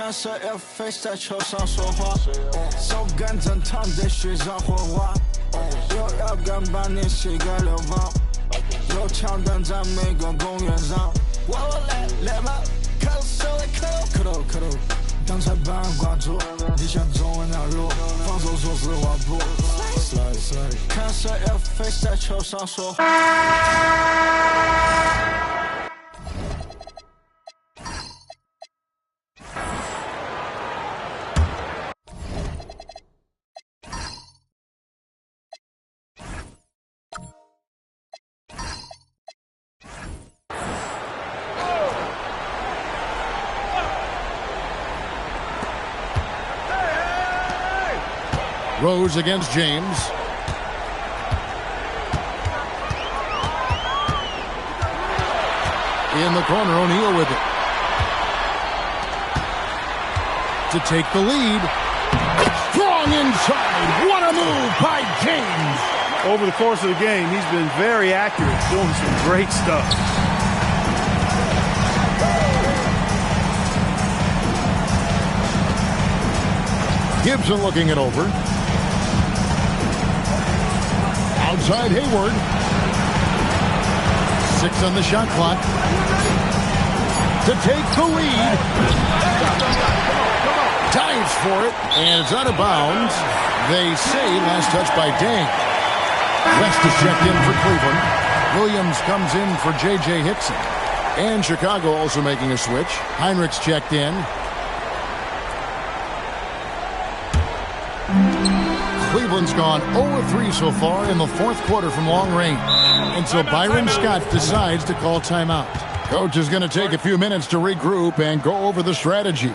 看谁 F face 在球上说话，手感正烫得水上火花，有要敢把你膝盖流放，有枪弹在每个公园上。我来嘛，看手来磕头，当裁判挂住，你想中文那路，防守说实话不。看谁 F face 在球上说话。Rose against James. In the corner, O'Neal with it. To take the lead. Strong inside. What a move by James. Over the course of the game, he's been very accurate, doing some great stuff. Gibson looking it over. Outside Hayward. 6 on the shot clock. To take the lead. Dives for it, and it's out of bounds. They say last touch by Dang. West is checked in for Cleveland. Williams comes in for J.J. Hickson. And Chicago also making a switch. Heinrich's checked in. Cleveland's gone 0-3 so far in the fourth quarter from long range. And so Byron Scott decides to call timeout. Coach is going to take a few minutes to regroup and go over the strategy.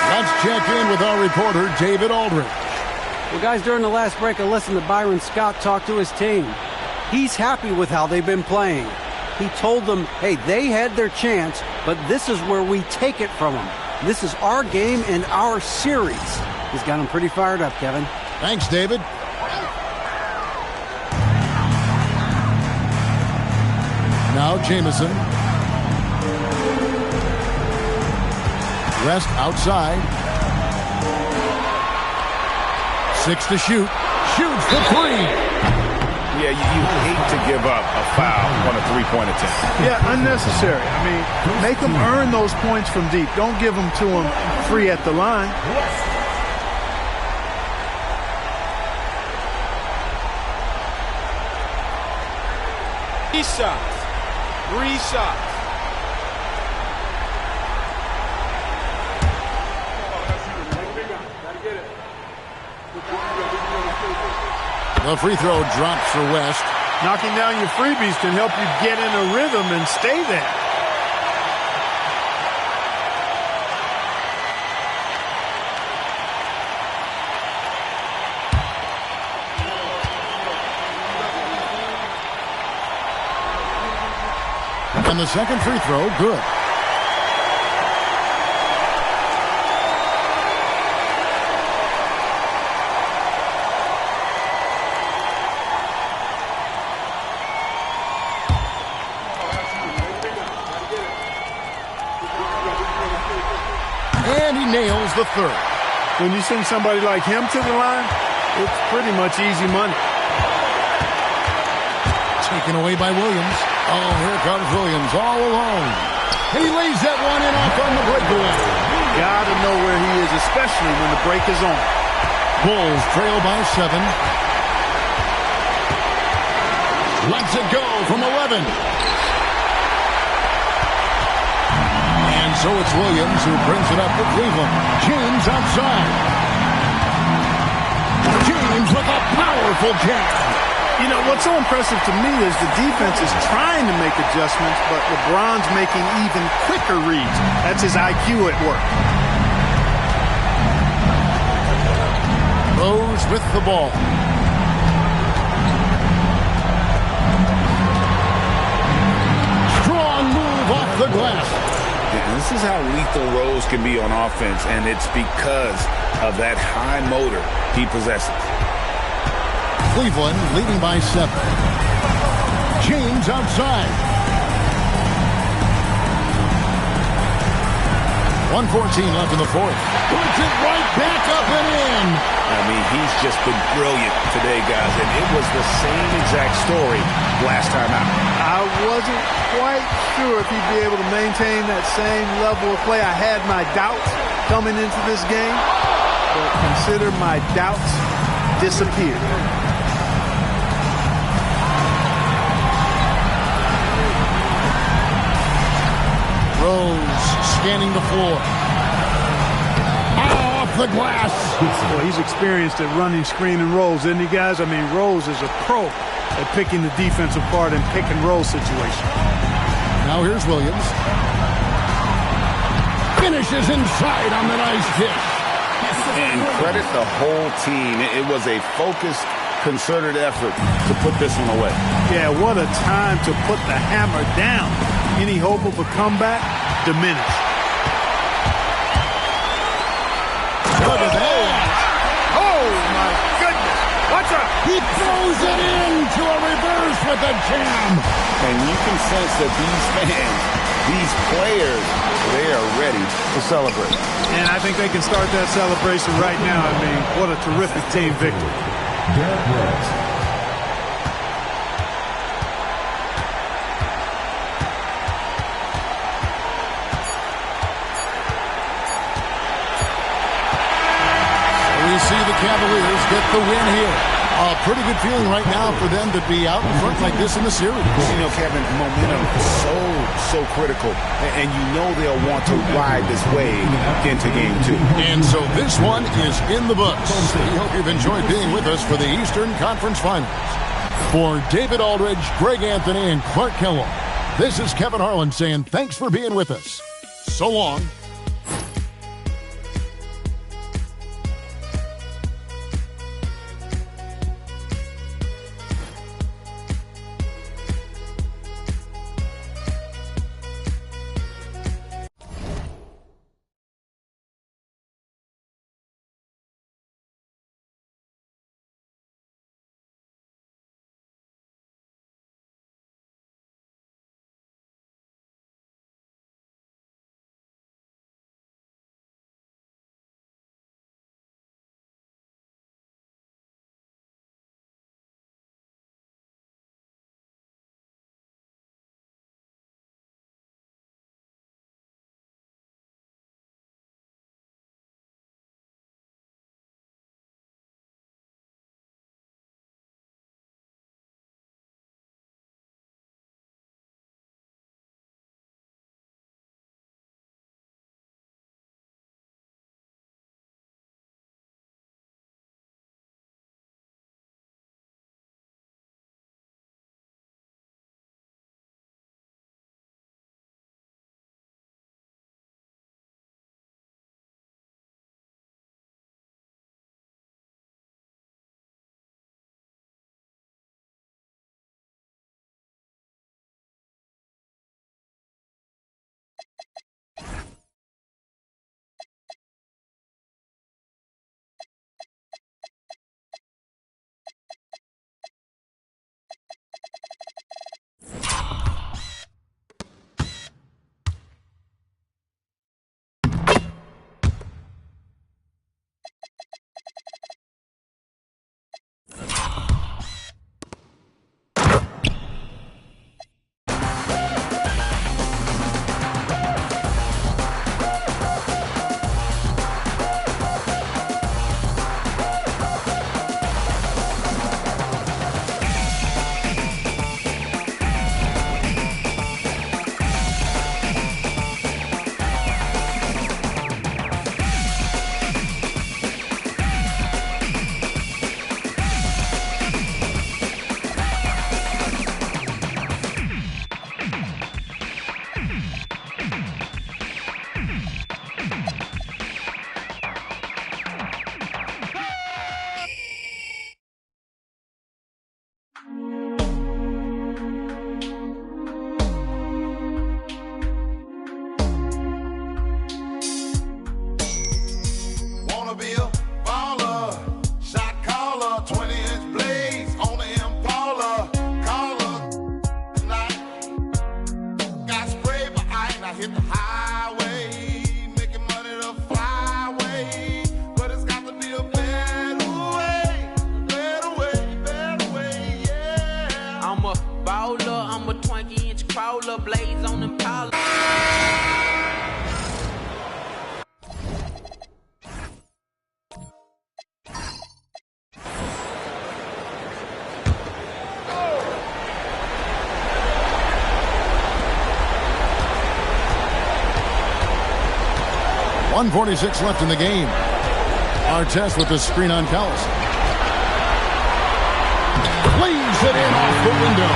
Let's check in with our reporter, David Aldridge. Well, guys, during the last break, I listened to Byron Scott talk to his team. He's happy with how they've been playing. He told them, hey, they had their chance, but this is where we take it from them. This is our game and our series. He's got them pretty fired up, Kevin. Thanks, David. Now Jamison. West outside. 6 to shoot. Shoots for 3. Yeah, you hate to give up a foul on a three-point attempt. Yeah, unnecessary. I mean, make them earn those points from deep. Don't give them to them free at the line. Three shots. The free throw drops for West. Knocking down your freebies can help you get in a rhythm and stay there. And the second free throw, good. the third. When you send somebody like him to the line, it's pretty much easy money. Taken away by Williams. Oh, here comes Williams all alone. And he lays that one in off on the breakaway. Gotta know where he is, especially when the break is on. Bulls trail by 7. Lets it go from 11. And so it's Williams who brings it up for Cleveland. James outside. James with a powerful jab. You know, what's so impressive to me is the defense is trying to make adjustments, but LeBron's making even quicker reads. That's his IQ at work. Rose with the ball. Strong move off the glass. Yeah, this is how lethal Rose can be on offense, and it's because of that high motor he possesses. Cleveland leading by 7. James outside. 1:14 left in the fourth. Puts it right back up and in. I mean, he's just been brilliant today, guys, and it was the same exact story last time out. I wasn't quite sure if he'd be able to maintain that same level of play. I had my doubts coming into this game, but consider my doubts disappeared. Rose scanning the floor. Off the glass. Well, he's experienced at running screen and rolls, isn't he, guys? I mean, Rose is a pro at picking the defense apart in pick and roll situations. Now here's Williams. Finishes inside on the nice dish. And credit the whole team. It was a focused, concerted effort to put this one away. Yeah, what a time to put the hammer down. Any hope of a comeback diminished. Look at that. Oh, my goodness. Watch out. He throws it into a reverse with a jam. And you can sense that these fans, these players, they are ready to celebrate. And I think they can start that celebration right now. I mean, what a terrific team victory. Derrick Rose. We see the Cavaliers get the win here. A pretty good feeling right now for them to be out in front like this in the series. You know, Kevin, momentum is so critical. And you know they'll want to ride this wave into game 2. And so this one is in the books. We hope you've enjoyed being with us for the Eastern Conference Finals. For David Aldridge, Greg Anthony, and Clark Kellogg, this is Kevin Harlan saying thanks for being with us. So long. still blaze on them collar. .146 left in the game. Artest with the screen on Collison. Leaves it in off the window.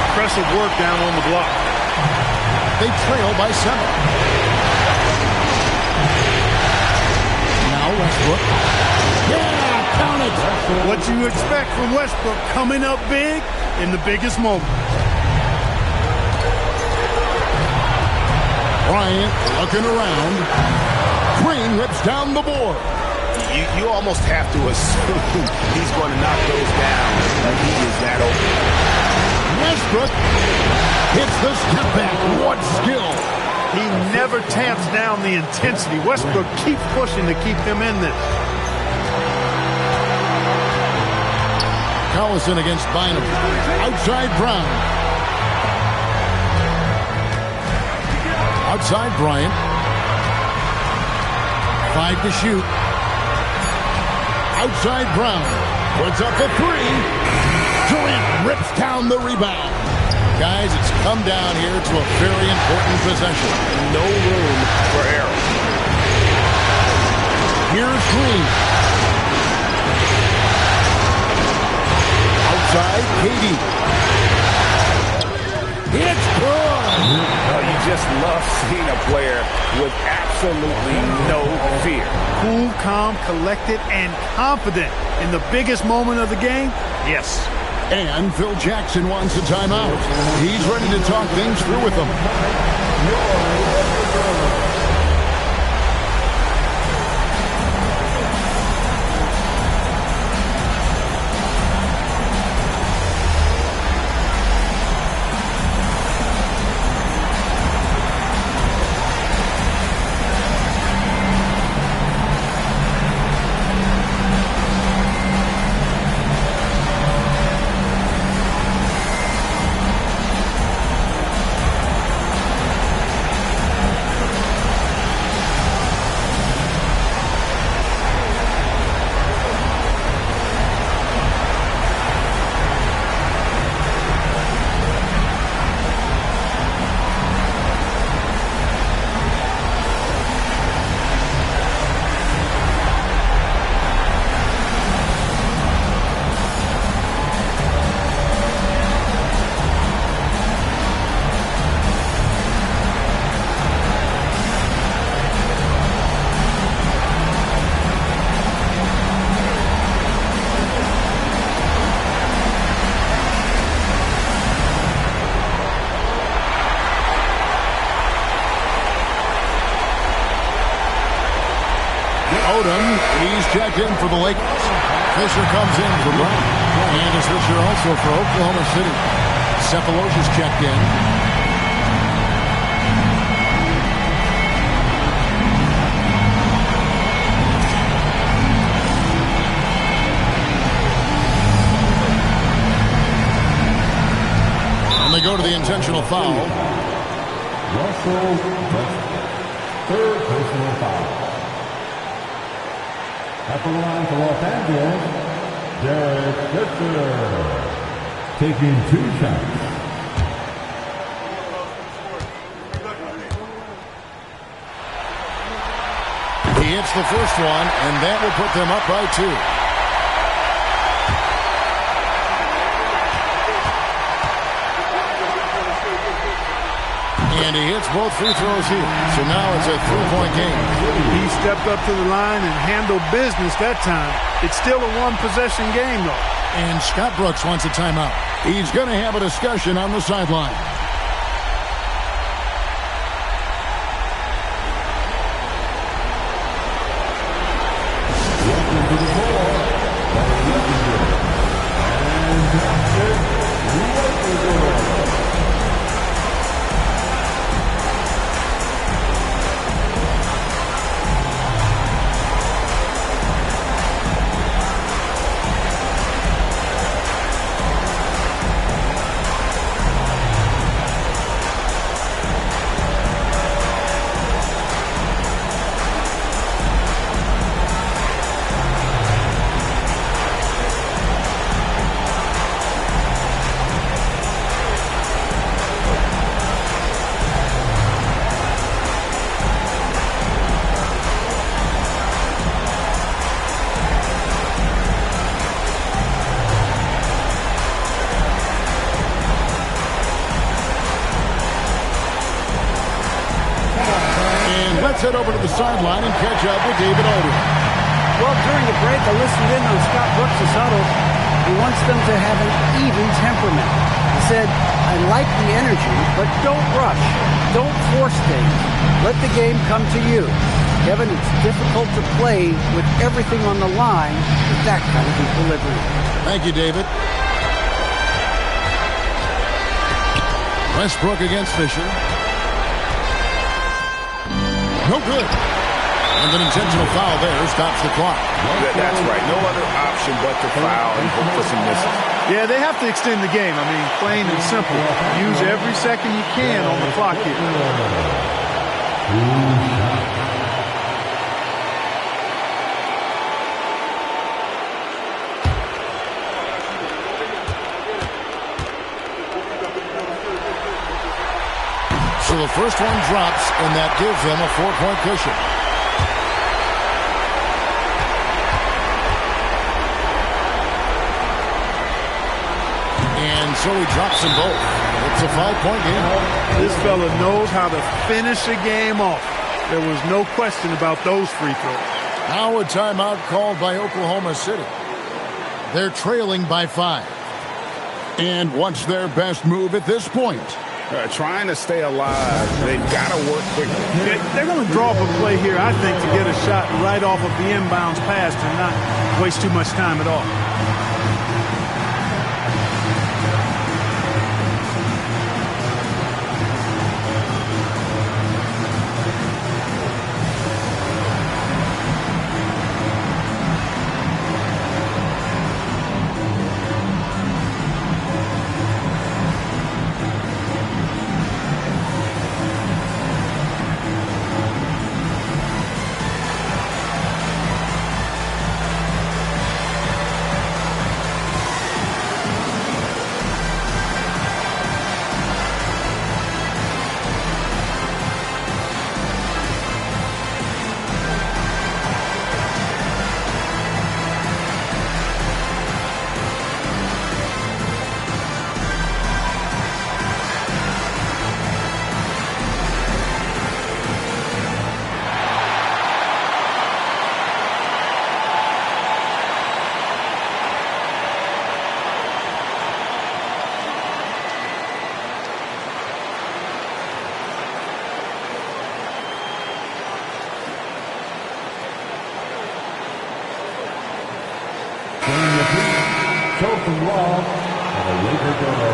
Impressive work down on the block. They trail by 7. Now Westbrook. Yeah, count it. What you expect from Westbrook, coming up big in the biggest moment. Bryant looking around. Green rips down the board. You almost have to assume he's going to knock those down. Like he is that open. Westbrook hits the step back. What skill. He never tamps down the intensity. Westbrook keeps pushing to keep him in this. Collison against Bynum. Outside Brown. Outside Bryant. 5 to shoot. Outside Brown. Puts up the 3. Durant rips down the rebound. Guys, it's come down here to a very important possession. No room for error. Here's Green. Outside, Katie. It's good. Oh, you just love seeing a player with absolutely no fear. Cool, calm, collected, and confident in the biggest moment of the game. Yes. And Phil Jackson wants a timeout. He's ready to talk things through with them. He's checked in for the Lakers. Fisher comes in for Brown. And is Fisher also for Oklahoma City. Cephalosha's checked in. And they go to the intentional foul. Russell Westbrook. Third personal foul. At the line for Los Angeles, Derek Fisher, taking 2 shots. He hits the first one, and that will put them up by 2. And he hits both free throws here. So now it's a 3-point game. He stepped up to the line and handled business that time. It's still a 1-possession game, though. And Scott Brooks wants a timeout. He's going to have a discussion on the sideline. Let's head over to the sideline and catch up with David Aldridge. Well, during the break, I listened in on Scott Brooks' huddle. He wants them to have an even temperament. He said, I like the energy, but don't rush. Don't force things. Let the game come to you. Kevin, it's difficult to play with everything on the line with that kind of equilibrium. Thank you, David. Westbrook against Fisher. No good. And an intentional foul there stops the clock. That's right. No other option but to foul and hope for some misses. Yeah, they have to extend the game. I mean, plain and simple. Use every second you can on the clock here. So the first one drops, and that gives them a 4-point cushion. And so he drops them both. It's a 5-point game. This fella knows how to finish a game off. There was no question about those free throws. Now a timeout called by Oklahoma City. They're trailing by 5. And what's their best move at this point? Trying to stay alive. They've got to work quickly. They're going to draw up a play here, I think, to get a shot right off of the inbounds pass and not waste too much time at all. Chelsea Wall and a Laker Dodo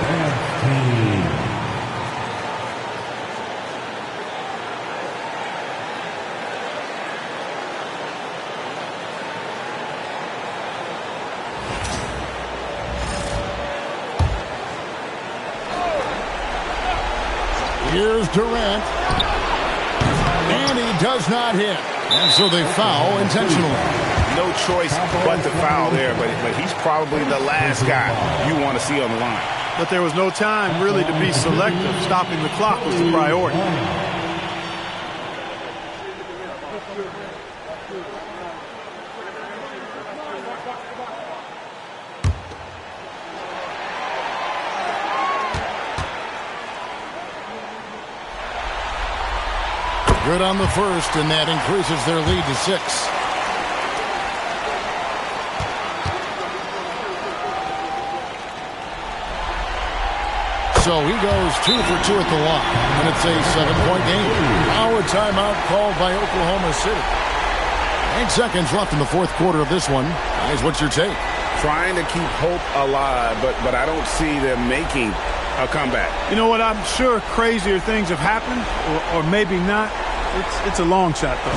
dance team. Here's Durant. And he does not hit. And so they foul intentionally. No choice but to foul there, but he's probably the last guy you want to see on the line. But there was no time really to be selective. Stopping the clock was the priority. Good on the first, and that increases their lead to 6. So he goes 2 for 2 at the line, and it's a 7-point game. Now a timeout called by Oklahoma City. 8 seconds left in the fourth quarter of this one. Guys, what's your take? Trying to keep hope alive, but I don't see them making a comeback. You know what? I'm sure crazier things have happened, or maybe not. It's a long shot, though.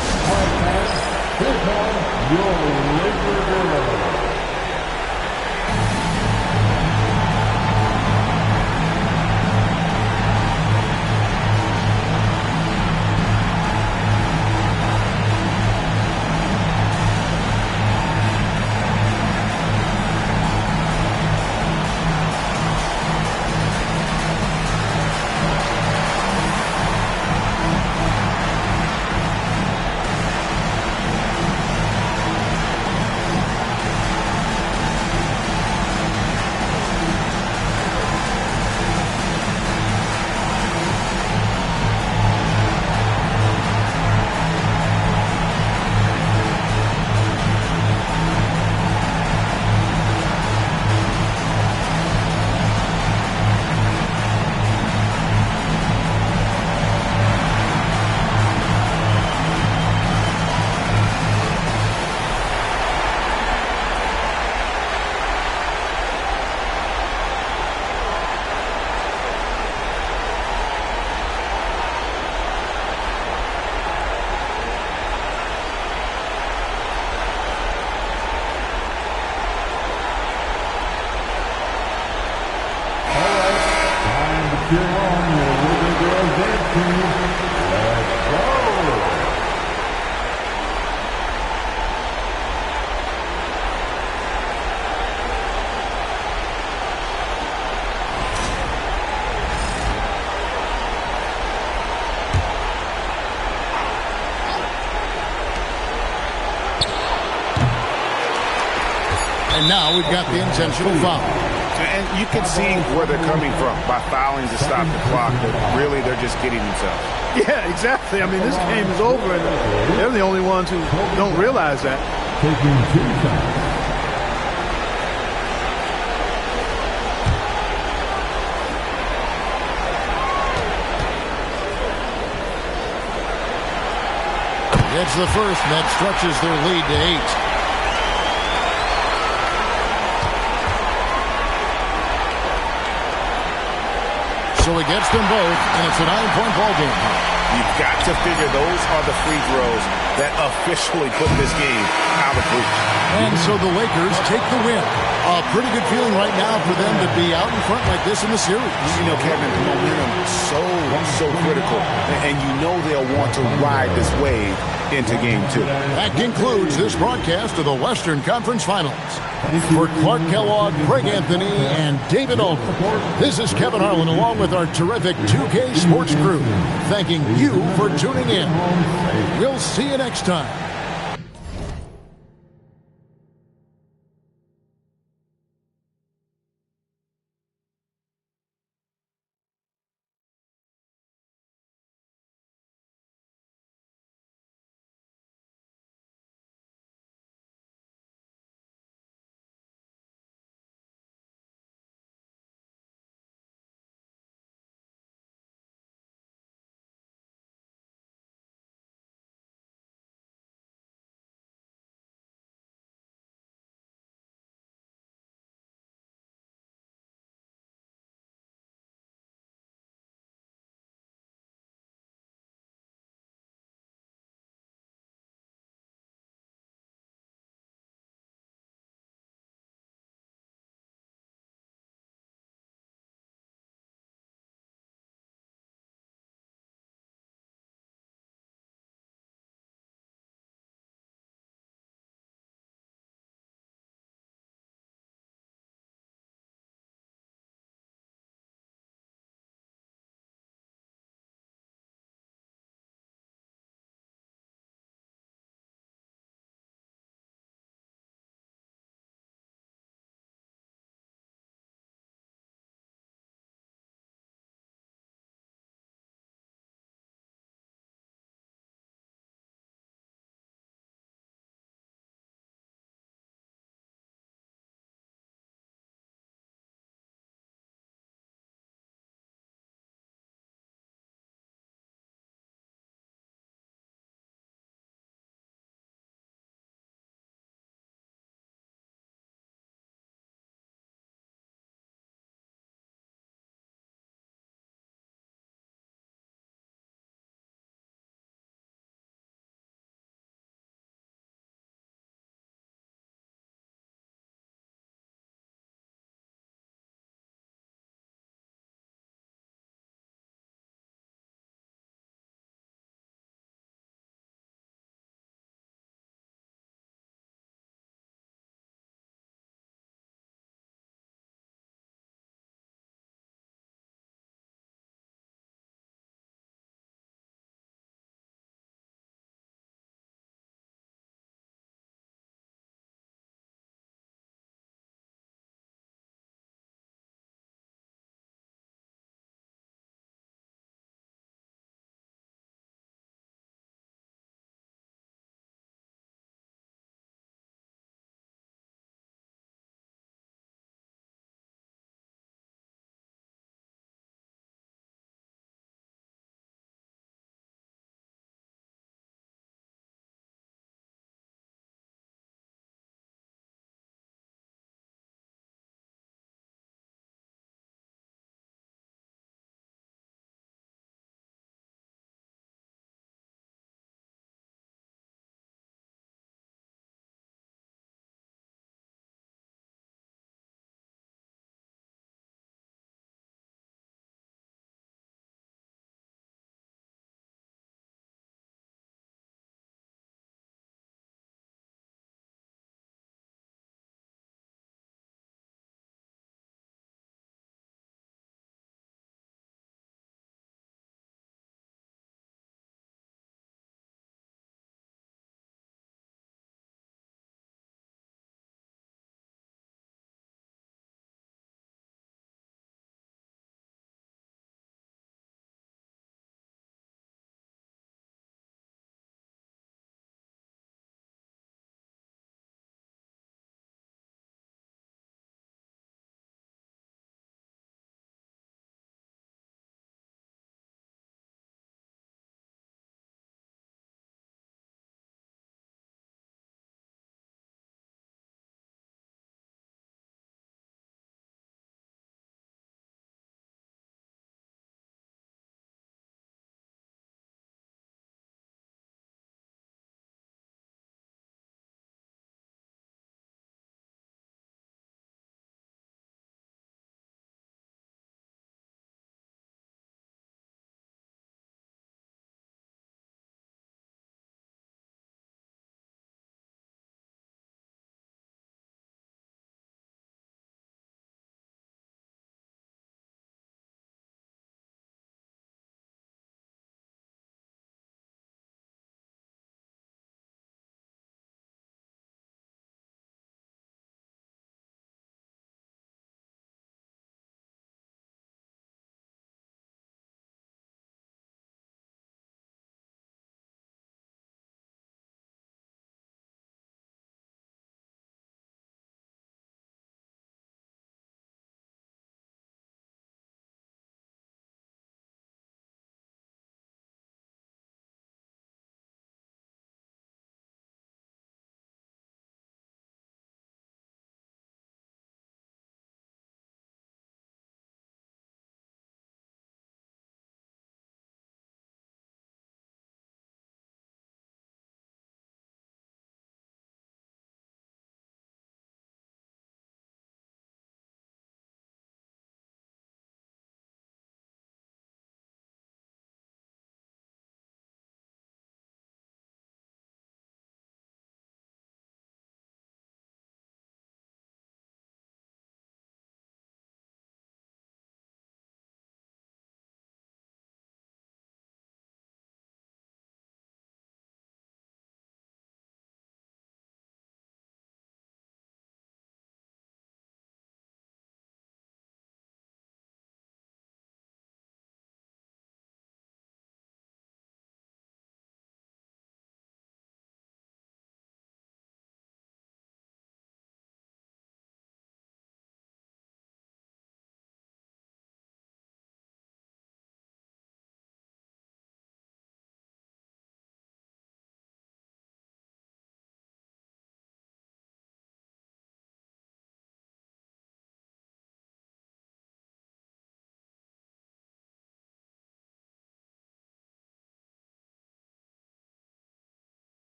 cheer on your Whitney Girls dance team. Let's go! And now we've got the intentional foul. And you can see where they're coming from by fouling to stop the clock, but really they're just kidding themselves. Yeah, exactly. I mean, this game is over, and they're the only ones who don't realize that. Taking 2 shots. It's the first, and that stretches their lead to 8. So he gets them both, and it's a 9-point ball game. You've got to figure those are the free throws that officially put this game out of reach. And so the Lakers take the win. A pretty good feeling right now for them to be out in front like this in the series. You know, Kevin, momentum so critical, and you know they'll want to ride this wave into Game 2. That concludes this broadcast of the Western Conference Finals. For Clark Kellogg, Craig Anthony, and David Aldridge, this is Kevin Harlan along with our terrific 2K Sports crew, thanking you for tuning in. We'll see you next time.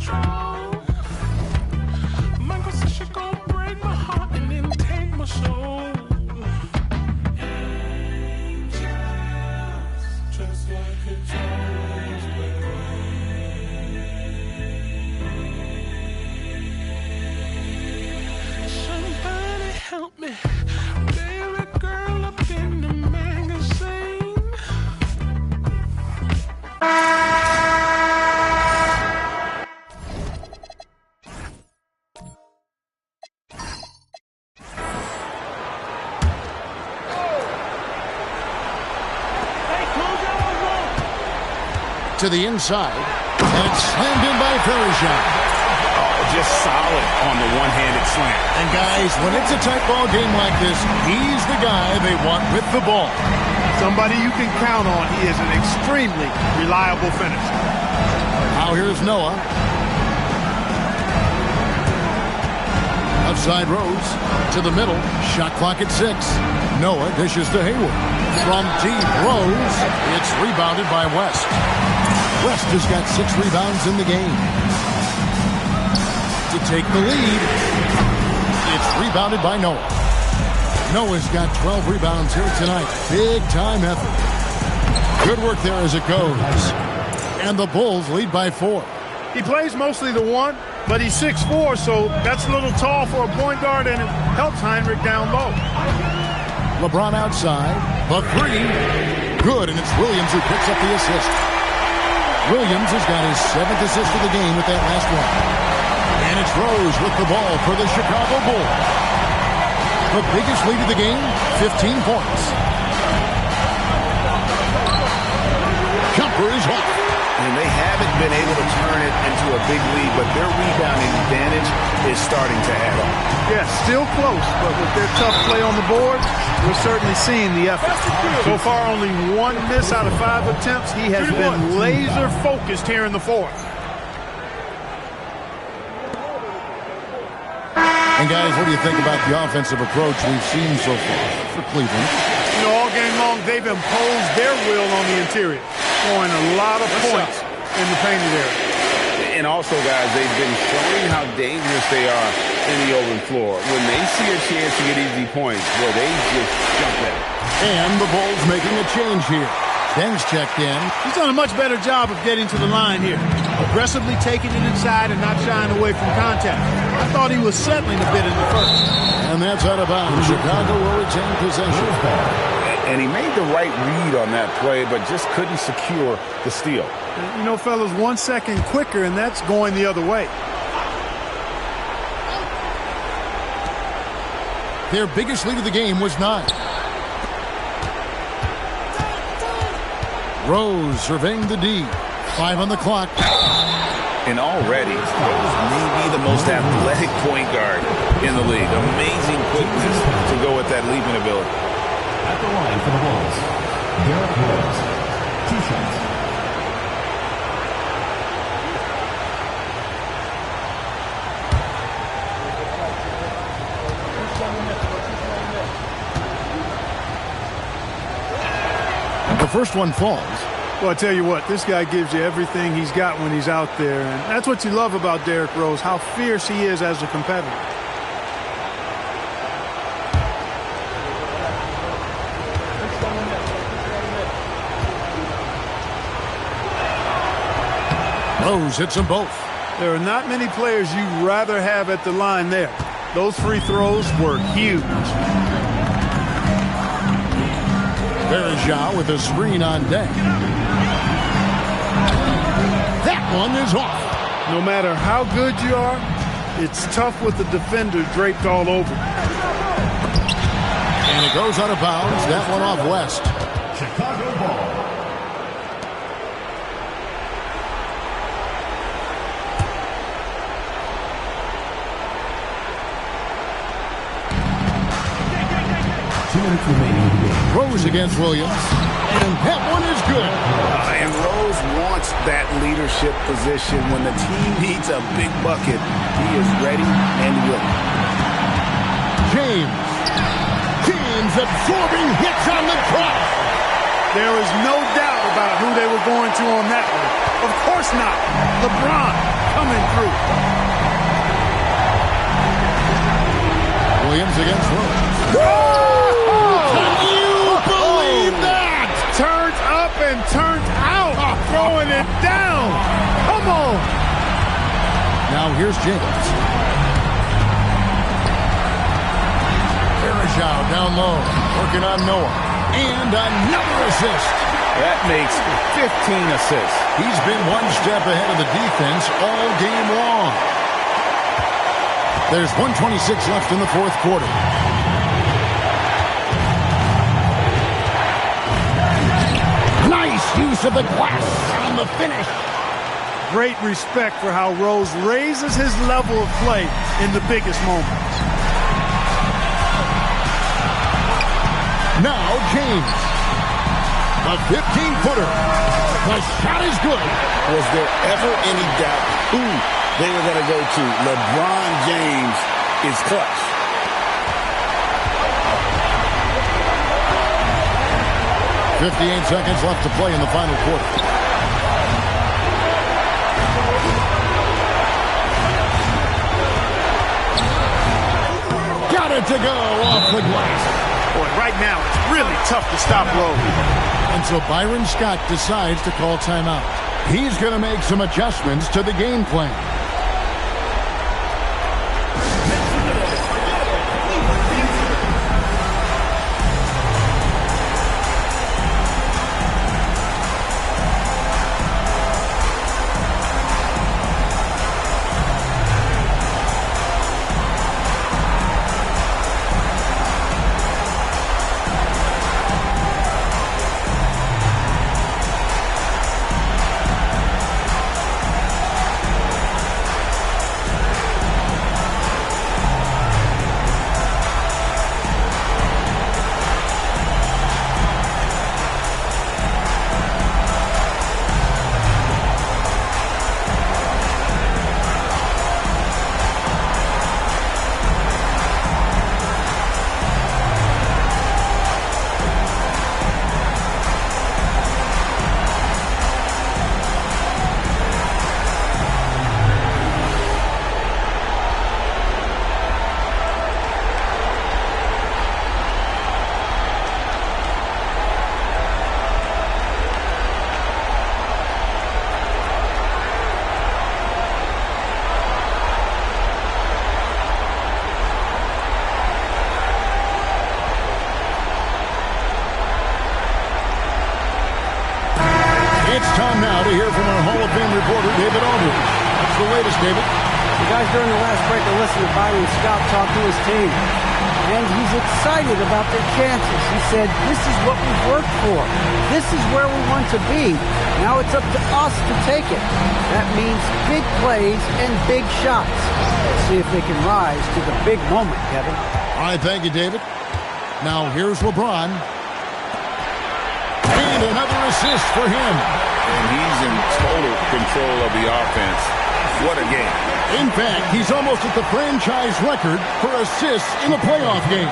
control. Michael said she gon' break my heart and then take my soul. Angels, just like a somebody help me, baby girl up in the magazine. To the inside, and it's slammed in by Bergeron. Just solid on the one-handed slam. And guys, when it's a tight ball game like this, he's the guy they want with the ball. Somebody you can count on. He is an extremely reliable finisher. Now here's Noah. Outside Rose to the middle. Shot clock at 6. Noah dishes to Hayward. From deep, Rose. It's rebounded by West. West has got 6 rebounds in the game. To take the lead, it's rebounded by Noah. Noah's got 12 rebounds here tonight. Big time effort. Good work there as it goes. And the Bulls lead by 4. He plays mostly the 1, but he's 6'4", so that's a little tall for a point guard, and it helps Heinrich down low. LeBron outside. The 3. Good, and it's Williams who picks up the assist. Williams has got his 7th assist of the game with that last one. And it's Rose with the ball for the Chicago Bulls. The biggest lead of the game, 15 points. Jumper is off. And they haven't been able to turn it into a big lead, but their rebounding advantage is starting to add on. Yeah, still close, but with their tough play on the board, we're certainly seeing the effort. So far, only 1 miss out of 5 attempts. He has been laser focused here in the 4th. And guys, what do you think about the offensive approach we've seen so far for Cleveland? You know, all game long, they've imposed their will on the interior, scoring a lot of points in the painted area. And also, guys, they've been showing how dangerous they are in the open floor. When they see a chance to get easy points, well, they just jump at it. And the Bulls making a change here. Ben's checked in. He's done a much better job of getting to the line here. Aggressively taking it inside and not shying away from contact. I thought he was settling a bit in the first. And that's out of bounds. Chicago will retain possession. And he made the right read on that play, but just couldn't secure the steal. You know, fellas, 1 second quicker, and that's going the other way. Their biggest lead of the game was 9. Rose surveying the D. 5 on the clock. And already, Rose may be the most athletic point guard in the league. Amazing quickness to go with that leaping ability. At the line for the Bulls, Derrick Rose. 2 shots. The first one falls. Well, I tell you what, this guy gives you everything he's got when he's out there. And that's what you love about Derrick Rose, how fierce he is as a competitor. Rose hits them both. There are not many players you'd rather have at the line there. Those free throws were huge. Bergeron with a screen on deck. That one is off. No matter how good you are, it's tough with the defender draped all over. And it goes out of bounds. That one off West. Chicago ball. Rose against Williams. And that one is good. And Rose wants that leadership position. When the team needs a big bucket, he is ready and willing. James absorbing hits on the cross. There was no doubt about who they were going to on that one. Of course not. LeBron coming through. Williams against Rose. Oh! Can you believe that? Turns up and turns out. Throwing it down. Come on. Now here's James. Varejao down low, working on Noah. And another assist. That makes 15 assists. He's been one step ahead of the defense all game long. There's 1:26 left in the fourth quarter. Nice use of the glass on the finish. Great respect for how Rose raises his level of play in the biggest moments. Now James. A 15-footer. The shot is good. Was there ever any doubt who they were going to go to? LeBron James is clutch. .58 seconds left to play in the final quarter. Got it to go off the glass. Boy, right now it's really tough to stop Rose. And so Byron Scott decides to call timeout. He's going to make some adjustments to the game plan. Time now to hear from our Hall of Fame reporter, David Aldridge. What's the latest, David? The guys during the last break are listening to Byron Scott talk to his team. And he's excited about their chances. He said, this is what we've worked for. This is where we want to be. Now it's up to us to take it. That means big plays and big shots. Let's see if they can rise to the big moment, Kevin. All right, thank you, David. Now here's LeBron. And another assist for him. And he's in total control of the offense. What a game. In fact, he's almost at the franchise record for assists in a playoff game.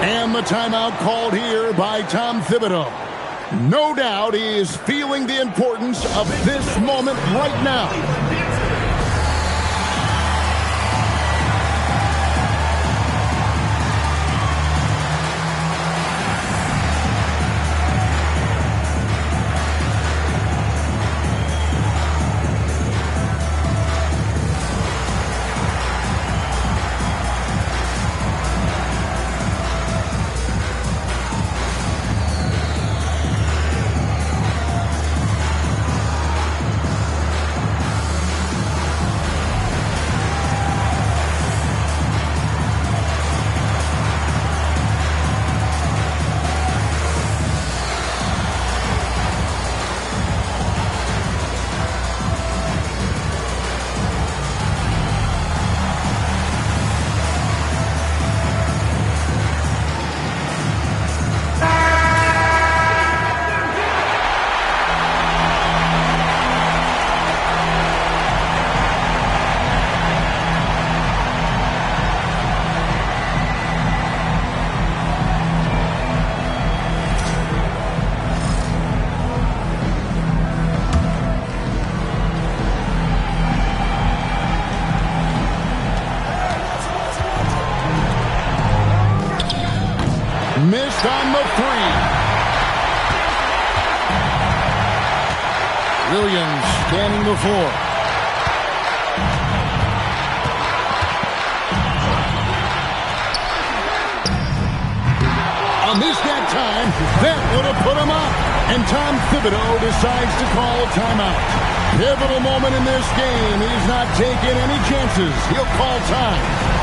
And the timeout called here by Tom Thibodeau. No doubt he is feeling the importance of this moment right now. missed on the three. Williams scanning the floor. Missed that time. That would have put him up. And Tom Thibodeau decides to call timeout. Pivotal moment in this game. He's not taking any chances. He'll call time.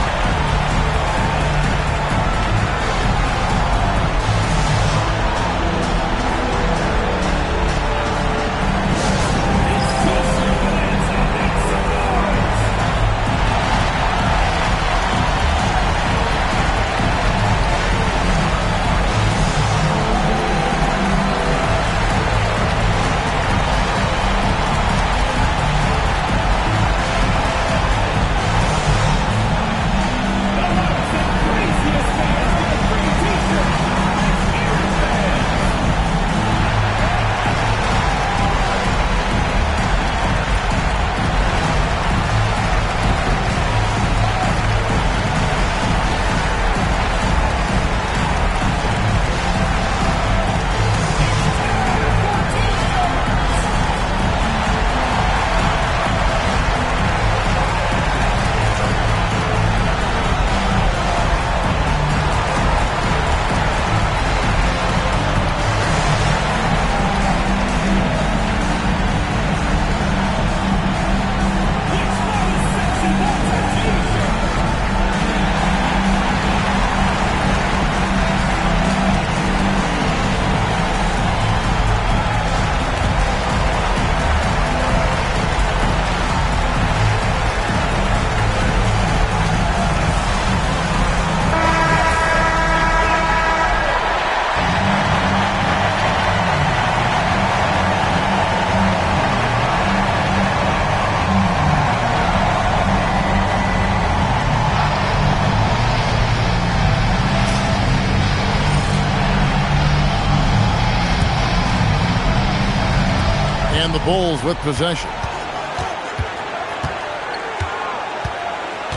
The Bulls with possession.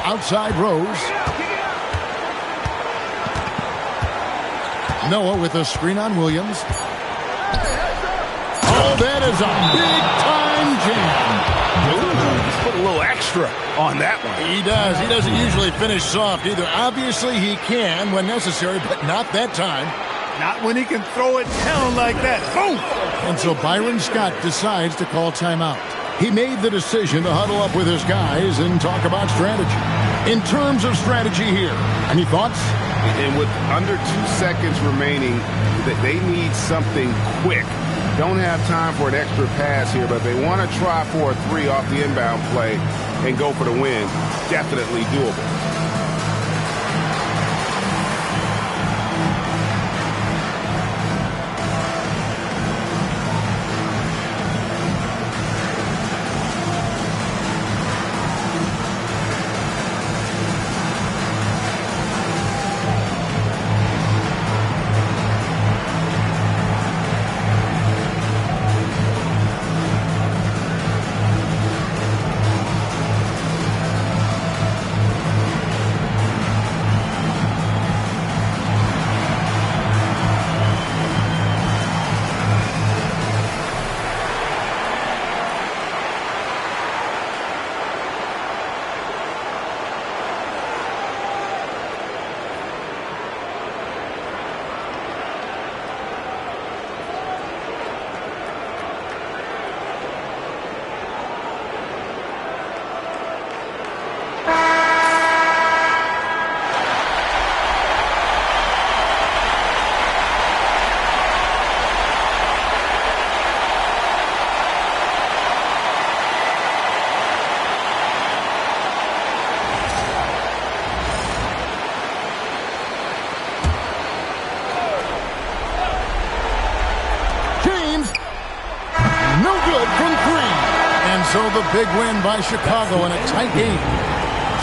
Outside Rose. Noah with a screen on Williams. Oh, that is a big-time jam. Ooh, just put a little extra on that one. He does. He doesn't usually finish soft either. Obviously, he can when necessary, but not that time. Not when he can throw it down like that. Boom! And so Byron Scott decides to call timeout. He made the decision to huddle up with his guys and talk about strategy. In terms of strategy here, any thoughts? And with under 2 seconds remaining, they need something quick. Don't have time for an extra pass here, but they want to try for a three off the inbound play and go for the win. Definitely doable. So the big win by Chicago in a tight game.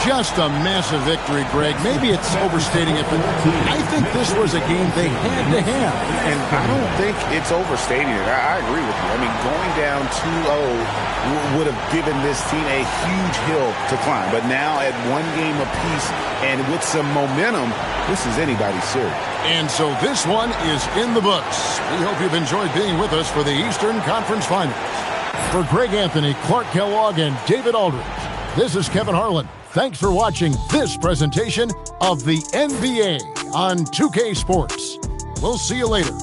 Just a massive victory, Greg. Maybe it's overstating it, but I think this was a game they had to have. And I don't think it's overstating it. I agree with you. I mean, going down 2-0 would have given this team a huge hill to climb. But now at one game apiece and with some momentum, this is anybody's series. And so this one is in the books. We hope you've enjoyed being with us for the Eastern Conference Finals. For Greg Anthony, Clark Kellogg, and David Aldridge, this is Kevin Harlan. Thanks for watching this presentation of the NBA on 2K Sports. We'll see you later.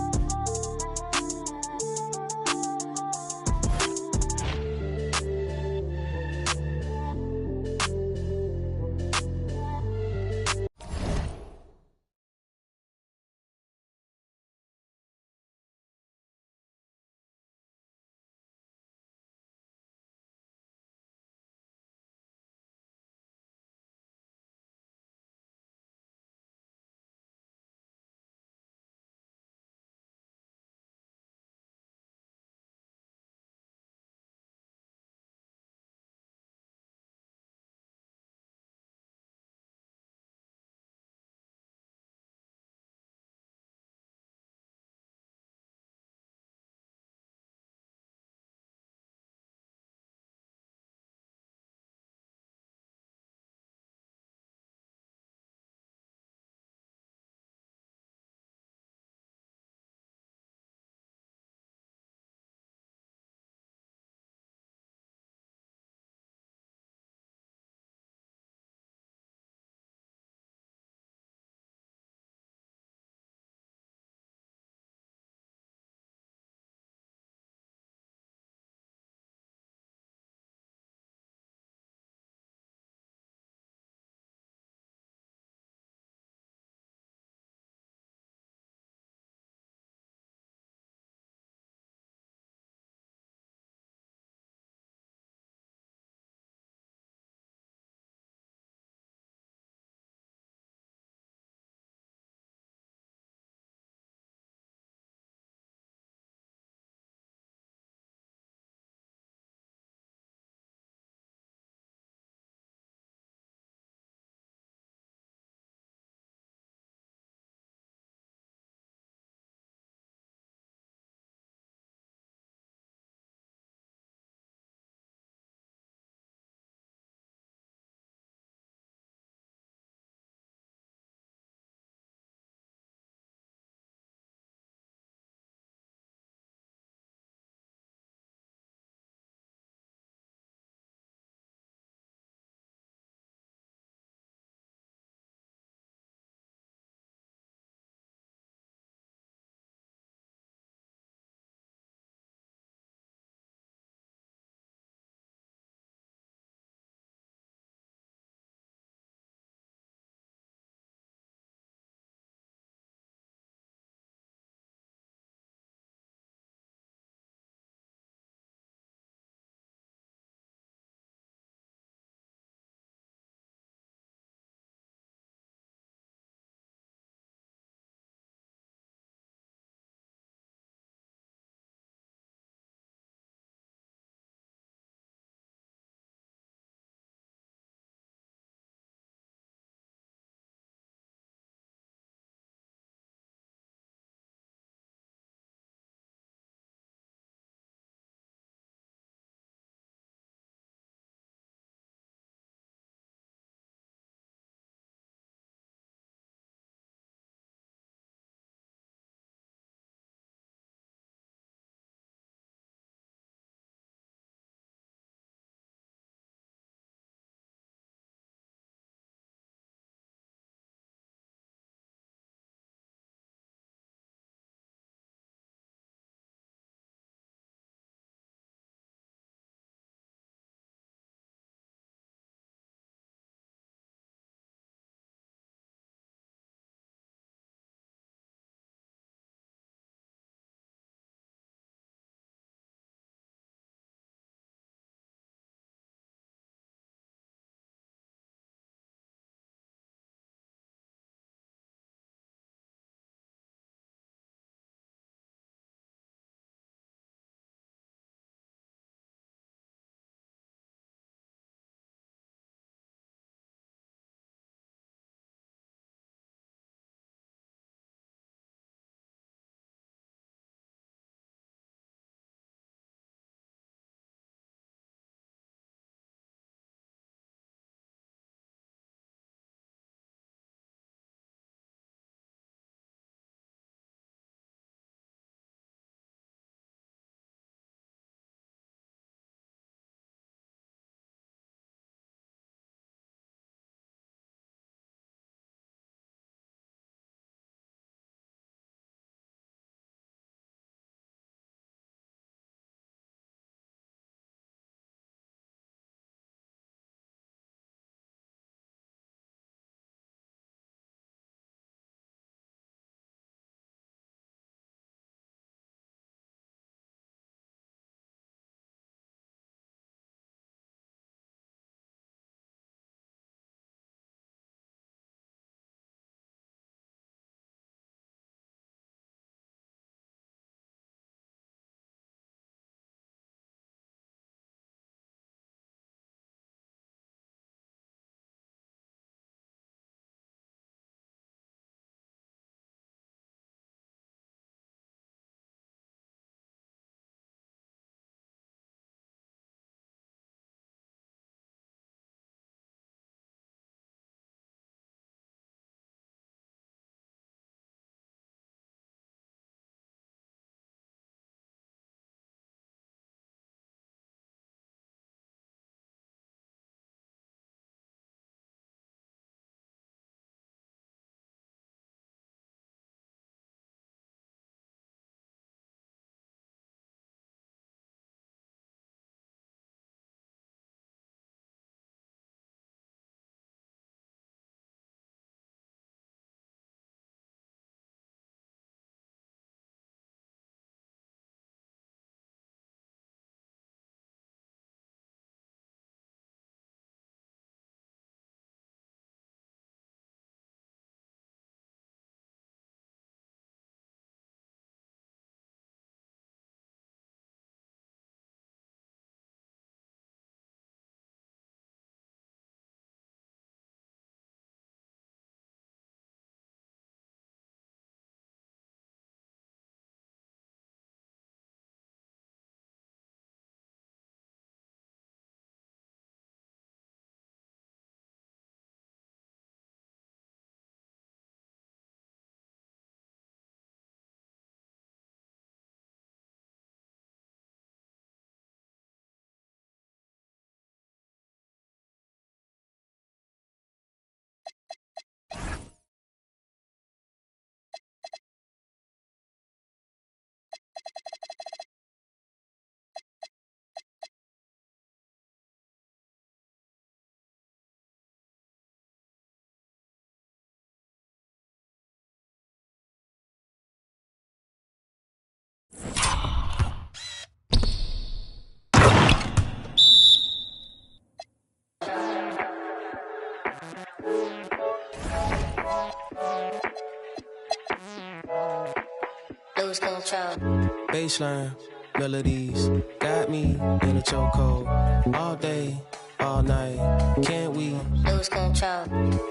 control. Baseline melodies got me in a chokehold. All day, all night, can't we lose control?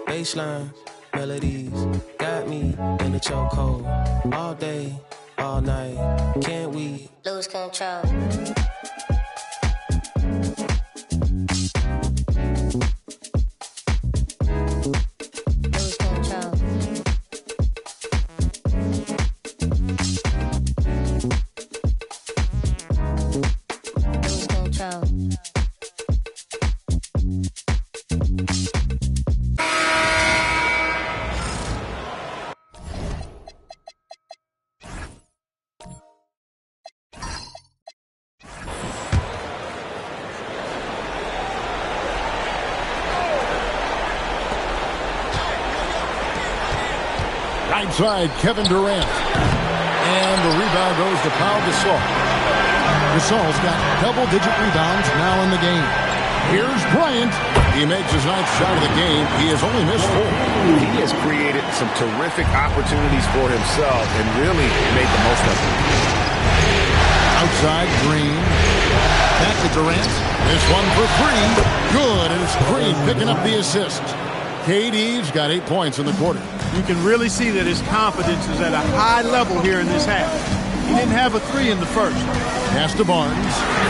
Baseline melodies got me in a chokehold. All day, all night, can't we lose control? Side, Kevin Durant. And the rebound goes to Pau Gasol. Gasol's got double-digit rebounds now in the game. Here's Bryant. He makes his ninth shot of the game. He has only missed 4. He has created some terrific opportunities for himself and really made the most of them. Outside, Green. Back to Durant. This one for 3. Good, and it's Green picking up the assist. KD's got 8 points in the quarter. You can really see that his confidence is at a high level here in this half. He didn't have a 3 in the first. Pass to Barnes.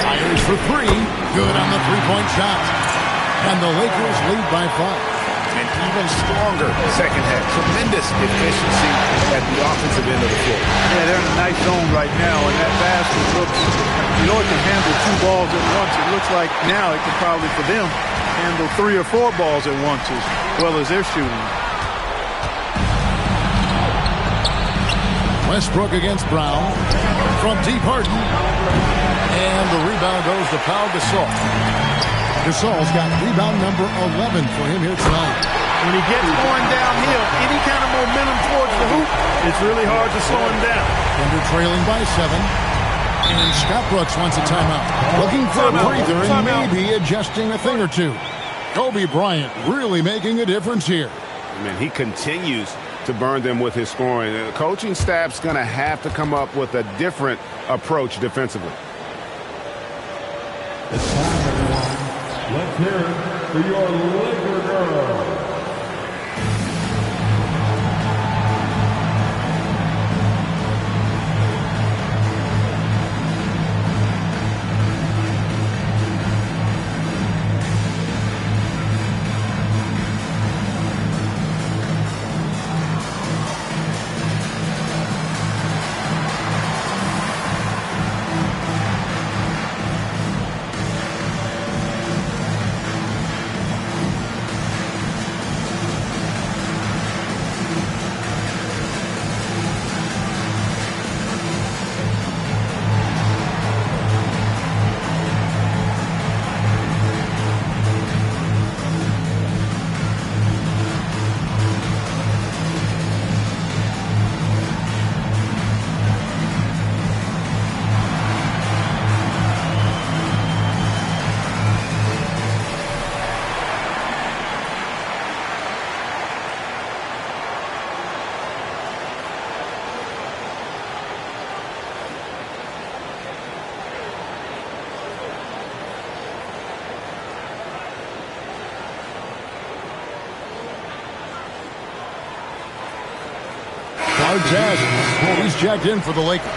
Fires for 3. Good on the three-point shot. And the Lakers lead by 5. And even stronger second half. Tremendous efficiency at the offensive end of the floor. Yeah, they're in a nice zone right now, and that basket looks, you know, it can handle 2 balls at once. It looks like now it can probably, for them, handle 3 or 4 balls at once as well as they're shooting. Westbrook against Brown. From deep, Harden. And the rebound goes to Pau Gasol. Gasol's got rebound number 11 for him here tonight. When he gets going downhill, any kind of momentum towards the hoop, it's really hard to slow him down. Thunder trailing by 7. And Scott Brooks wants a timeout. Looking for a breather and maybe adjusting a thing or two. Kobe Bryant really making a difference here. I mean, he continues to burn them with his scoring. The coaching staff's going to have to come up with a different approach defensively. It's time, everyone. Let's hear it for your Laker girls. He's checked in for the Lakers.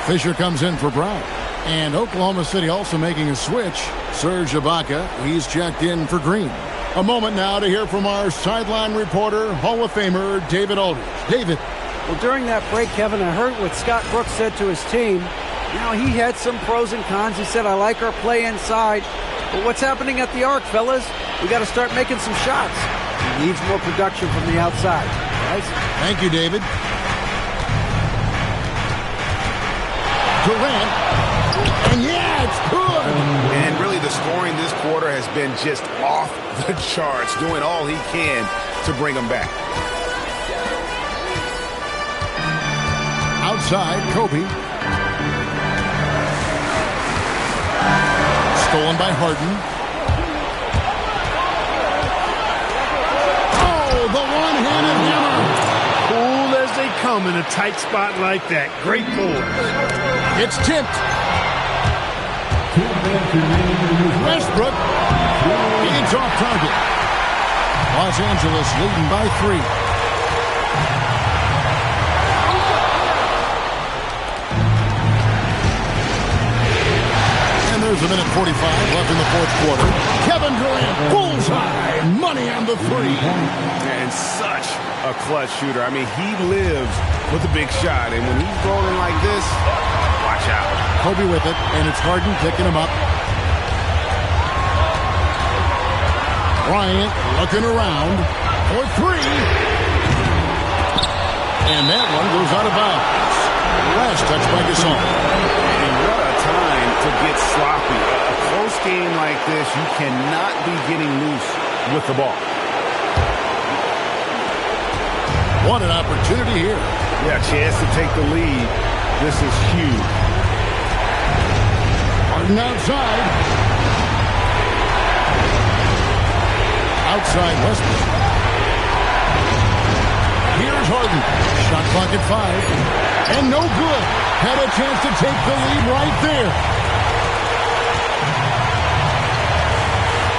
Fisher comes in for Brown. And Oklahoma City also making a switch. Serge Ibaka, he's checked in for Green. A moment now to hear from our sideline reporter, Hall of Famer David Aldridge. David. Well, during that break, Kevin, I heard what Scott Brooks said to his team. You know, he had some pros and cons. He said, I like our play inside. But what's happening at the arc, fellas? We got to start making some shots. He needs more production from the outside. Guys? Thank you, David. Durant, and yeah, it's good. And really the scoring this quarter has been just off the charts, doing all he can to bring them back. Outside, Kobe. Stolen by Harden. Oh, the one-handed hammer. Cool as they come in a tight spot like that. Great forward. It's tipped. Westbrook. It's off target. Los Angeles leading by 3. And there's a minute 45 left in the fourth quarter. Kevin Durant, bullseye, money on the 3. And such a clutch shooter. I mean, he lives with a big shot. And when he's rolling like this, watch out. Kobe with it, and it's Harden picking him up. Bryant looking around for 3. And that one goes out of bounds. Last touch by Gasol. And what a time to get sloppy. A close game like this, you cannot be getting loose with the ball. What an opportunity here. Yeah, chance to take the lead. This is huge. Harden outside. Outside Westbrook. Here's Harden. Shot clock at 5. And no good. Had a chance to take the lead right there.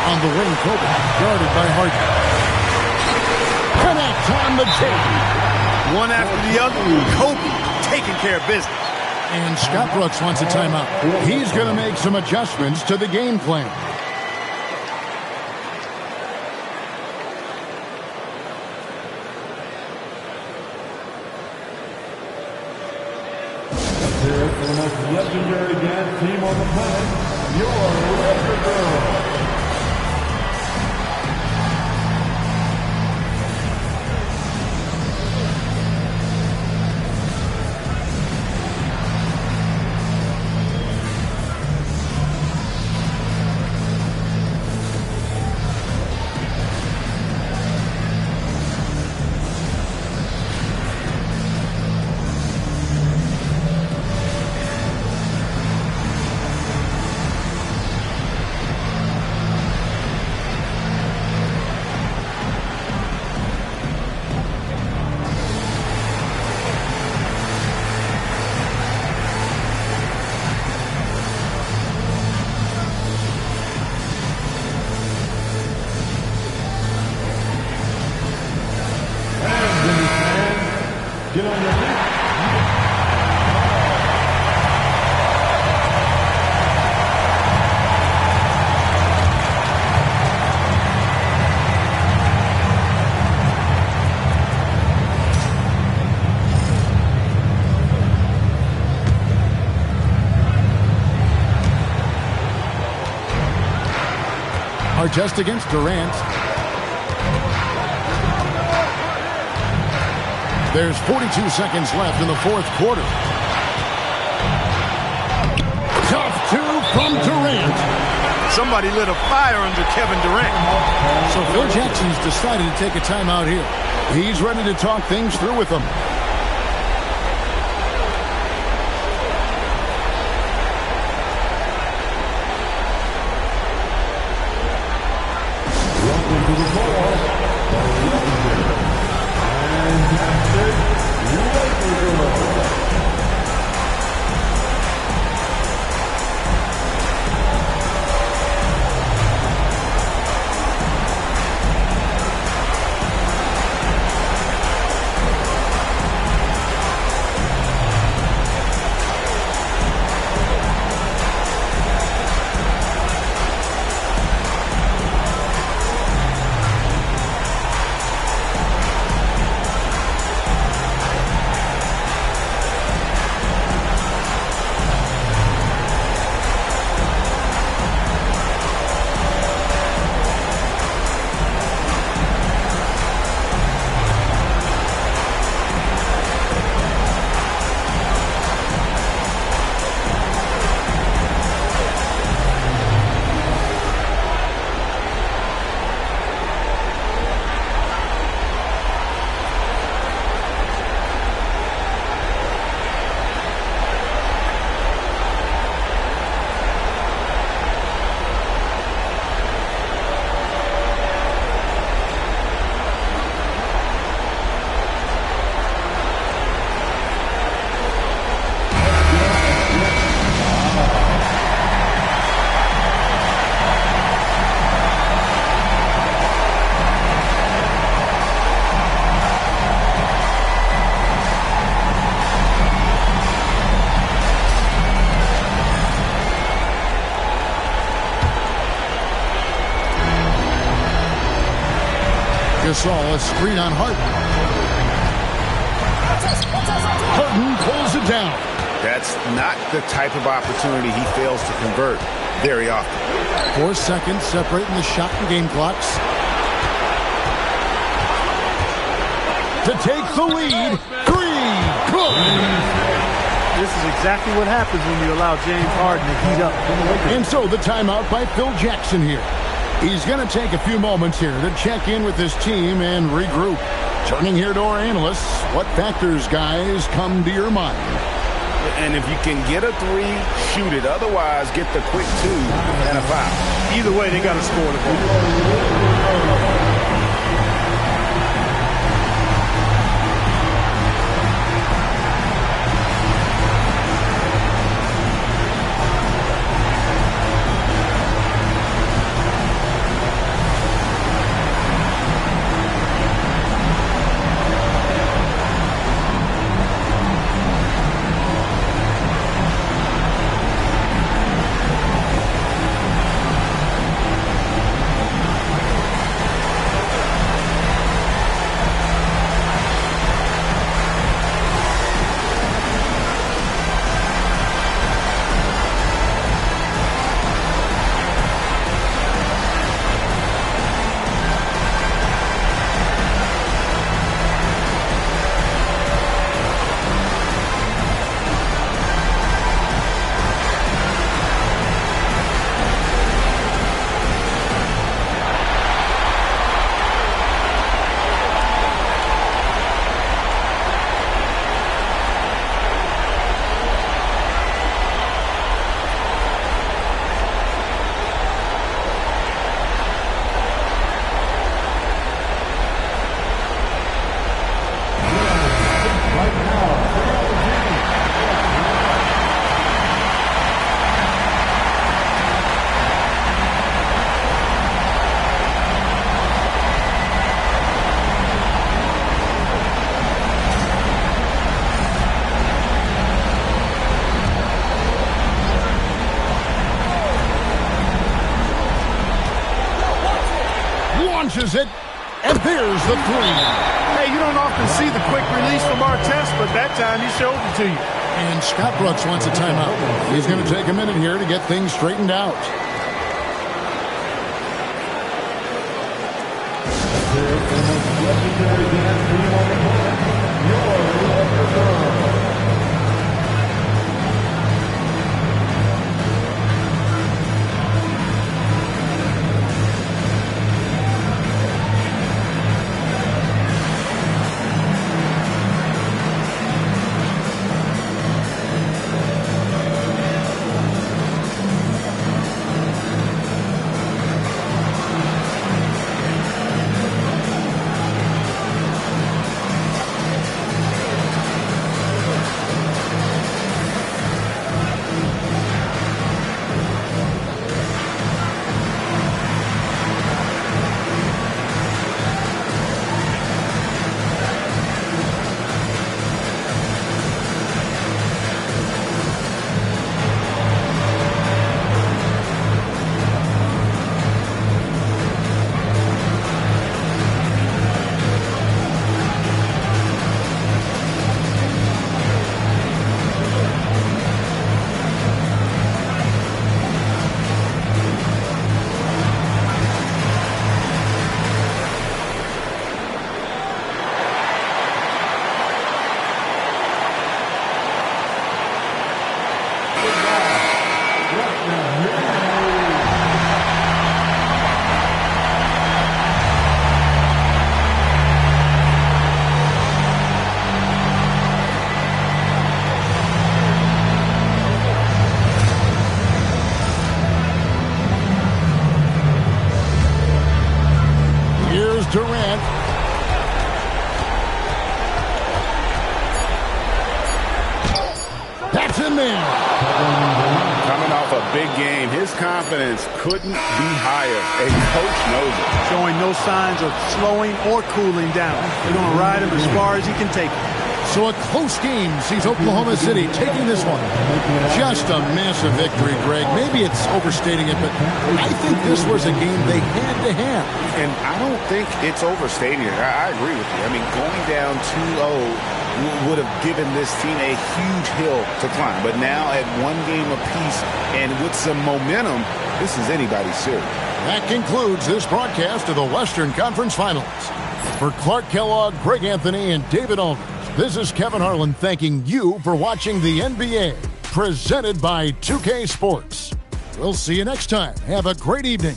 On the wing, Kobe. Guarded by Harden. Connect on the tape. One after the other. Kobe taking care of business. And Scott Brooks wants a timeout. He's going to make some adjustments to the game plan. For the most legendary dance team on the planet, your Lakers Girls. Get on your feet. Artest against Durant. There's 42 seconds left in the fourth quarter. Tough two from Durant. Somebody lit a fire under Kevin Durant. So Phil Jackson's decided to take a timeout here. He's ready to talk things through with them. Welcome to the ball. Gasol, a screen on Harden. Harden pulls it down. That's not the type of opportunity he fails to convert very often. 4 seconds separating the shot and game clocks. To take the lead. 3. Good. This is exactly what happens when you allow James Harden to heat up. And so the timeout by Phil Jackson here. He's going to take a few moments here to check in with his team and regroup. Turning here to our analysts, what factors, guys, come to your mind? And if you can get a 3, shoot it. Otherwise, get the quick 2 and a foul. Either way, they got to score the ball. It, and there's the 3. Hey, you don't often see the quick release from Artest, but that time he showed it to you. And Scott Brooks wants a timeout. He's going to take a minute here to get things straightened out. Durant. That's in there. Coming off a big game, his confidence couldn't be higher. A coach knows it. Showing no signs of slowing or cooling down. They're going to ride him as far as he can take him. So a close game sees Oklahoma City taking this one. Just a massive victory, Greg. Maybe it's overstating it, but I think this was a game they had to have. And I don't think it's overstating it. I agree with you. I mean, going down 2-0 would have given this team a huge hill to climb. But now at one game apiece and with some momentum, this is anybody's series. That concludes this broadcast of the Western Conference Finals. For Clark Kellogg, Greg Anthony, and David Aldridge, this is Kevin Harlan thanking you for watching the NBA, presented by 2K Sports. We'll see you next time. Have a great evening.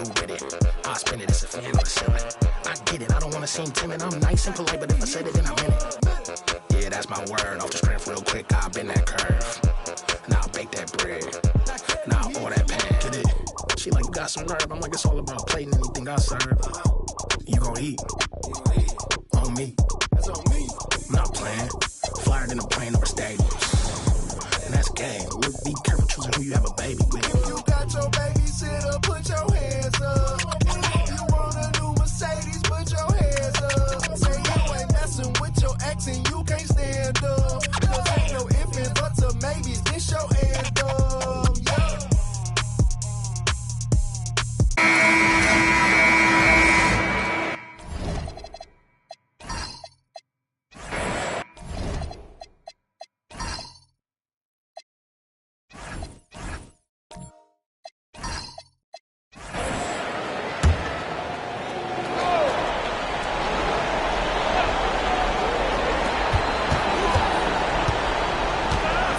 do with it. I spend it as a fan on the ceiling. I get it, I don't want to seem timid. I'm nice and polite, but if I said it, then I meant it. Yeah, that's my word. Off the strength real quick, I'll bend that curve. Now I'll bake that bread. Now I'll order that pan. Get it? She like, you got some nerve. I'm like, it's all about plating anything I serve. You gon' eat. On me. That's on me. I'm not playing. Flyer than a plane over stadiums. And that's game. Look, be careful choosing who you have a baby with. If you got your babysitter, put your hands up. If you want a new Mercedes, put your hands up. Say you ain't messing with your ex and you can't stand up. Cause ain't no ifs and buts or maybes, this your anthem. Yeah.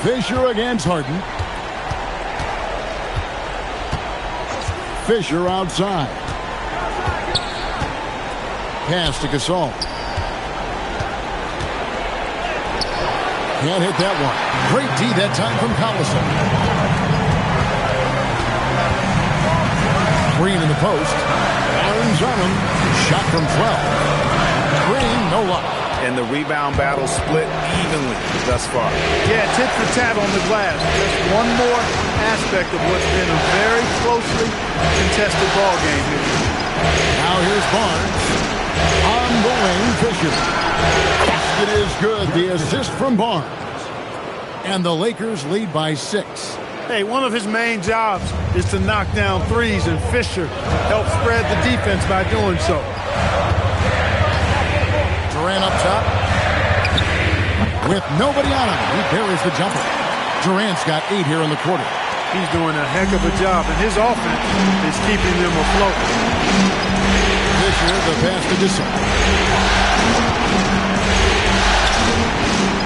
Fisher against Harden. Fisher outside. Pass to Gasol. Can't hit that one. Great D that time from Collison. Green in the post. Barnes on him. Shot from 12. Green, no luck. And the rebound battle split evenly thus far. Yeah, tit for tat on the glass. Just one more aspect of what's been a very closely contested ball game here. Now here's Barnes. On the wing, Fisher. Basket is good. The assist from Barnes. And the Lakers lead by 6. Hey, one of his main jobs is to knock down threes, and Fisher helps spread the defense by doing so. Durant up top. With nobody on him, he buries the jumper. Durant's got 8 here in the quarter. He's doing a heck of a job, and his offense is keeping them afloat. Fisher, the pass to Gasol.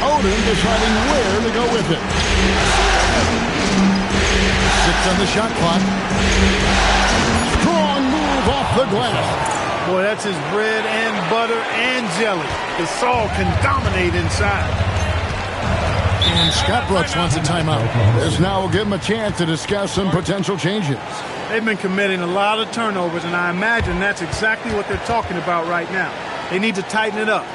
Odom deciding where to go with it. 6 on the shot clock. Strong move off the glass. Boy, that's his bread and butter and jelly. Gasol can dominate inside. And Scott Brooks wants a timeout. This now will give him a chance to discuss some potential changes. They've been committing a lot of turnovers, and I imagine that's exactly what they're talking about right now. They need to tighten it up.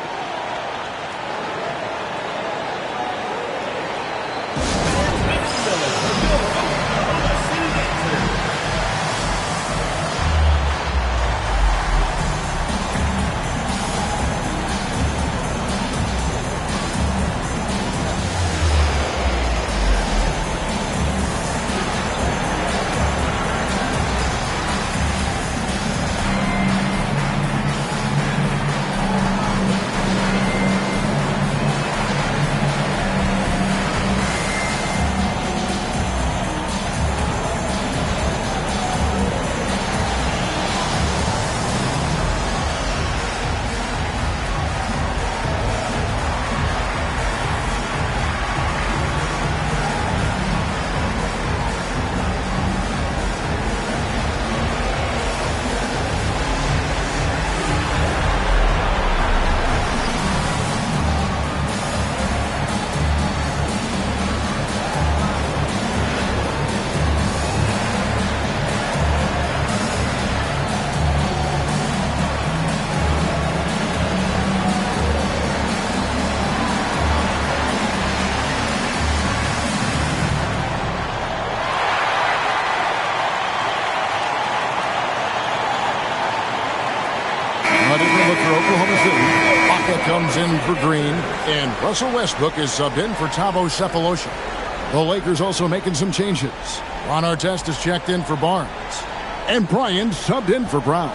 Comes in for Green, and Russell Westbrook is subbed in for Thabo Sefolosha. The Lakers also making some changes. Ron Artest is checked in for Barnes, and Bryant subbed in for Brown.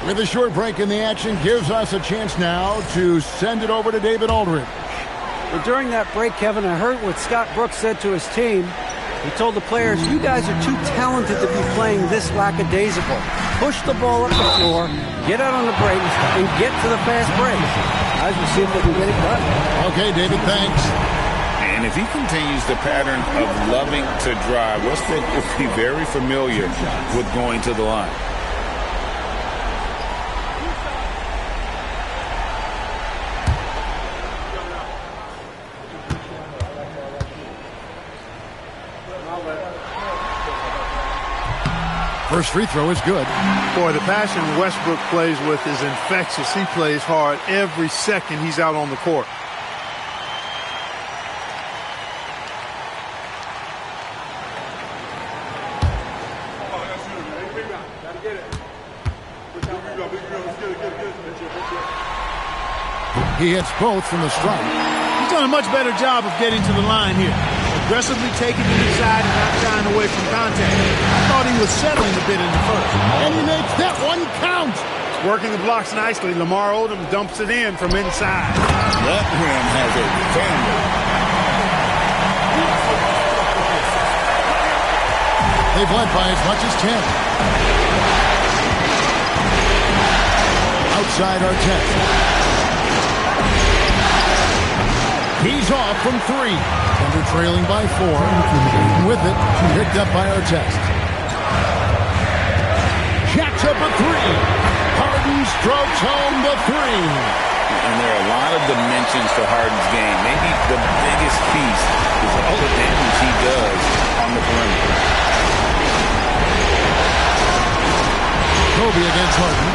With a short break in the action, gives us a chance now to send it over to David Aldridge. Well, during that break, Kevin, I heard what Scott Brooks said to his team. He told the players, you guys are too talented to be playing this lackadaisical. Push the ball up the floor, get out on the break, and get to the fast break. Guys, we'll see if they can get it done. Okay, David, thanks. And if he continues the pattern of loving to drive, Westbrook will be very familiar with going to the line. First free throw is good. Boy, the passion Westbrook plays with is infectious. He plays hard every second he's out on the court. He hits both from the stripe. He's done a much better job of getting to the line here. Aggressively taking it inside and not shying away from contact. I thought he was settling a bit in the first. And he makes that one count. Working the blocks nicely. Lamar Odom dumps it in from inside. That man has a family. They've led by as much as 10. Outside Artest. He's off from 3. Thunder trailing by 4. With it, picked up by Artest. Jacks up a 3. Harden strokes home the 3. And there are a lot of dimensions to Harden's game. Maybe the biggest piece is all the damage he does on the perimeter. Kobe against Harden.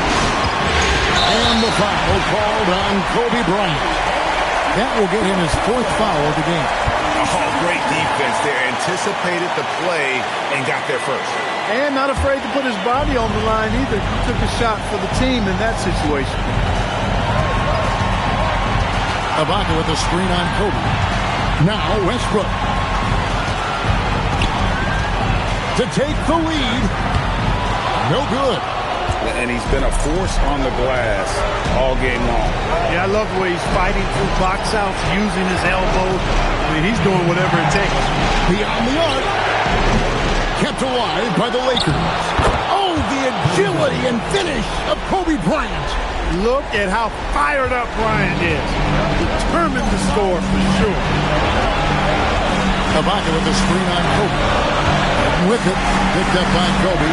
And the foul called on Kobe Bryant. That will get him his 4th foul of the game. Oh, great defense there. Anticipated the play and got there first. And not afraid to put his body on the line either. He took a shot for the team in that situation. Ibaka with a screen on Kobe. Now Westbrook. To take the lead. No good. And he's been a force on the glass all game long. Yeah, I love the way he's fighting through box outs, using his elbows. I mean, he's doing whatever it takes. Beyond the arc. Kept alive by the Lakers. Oh, the agility and finish of Kobe Bryant. Look at how fired up Bryant is. Determined to score for sure. Ibaka with the screen on Kobe. With it, picked up by Kobe.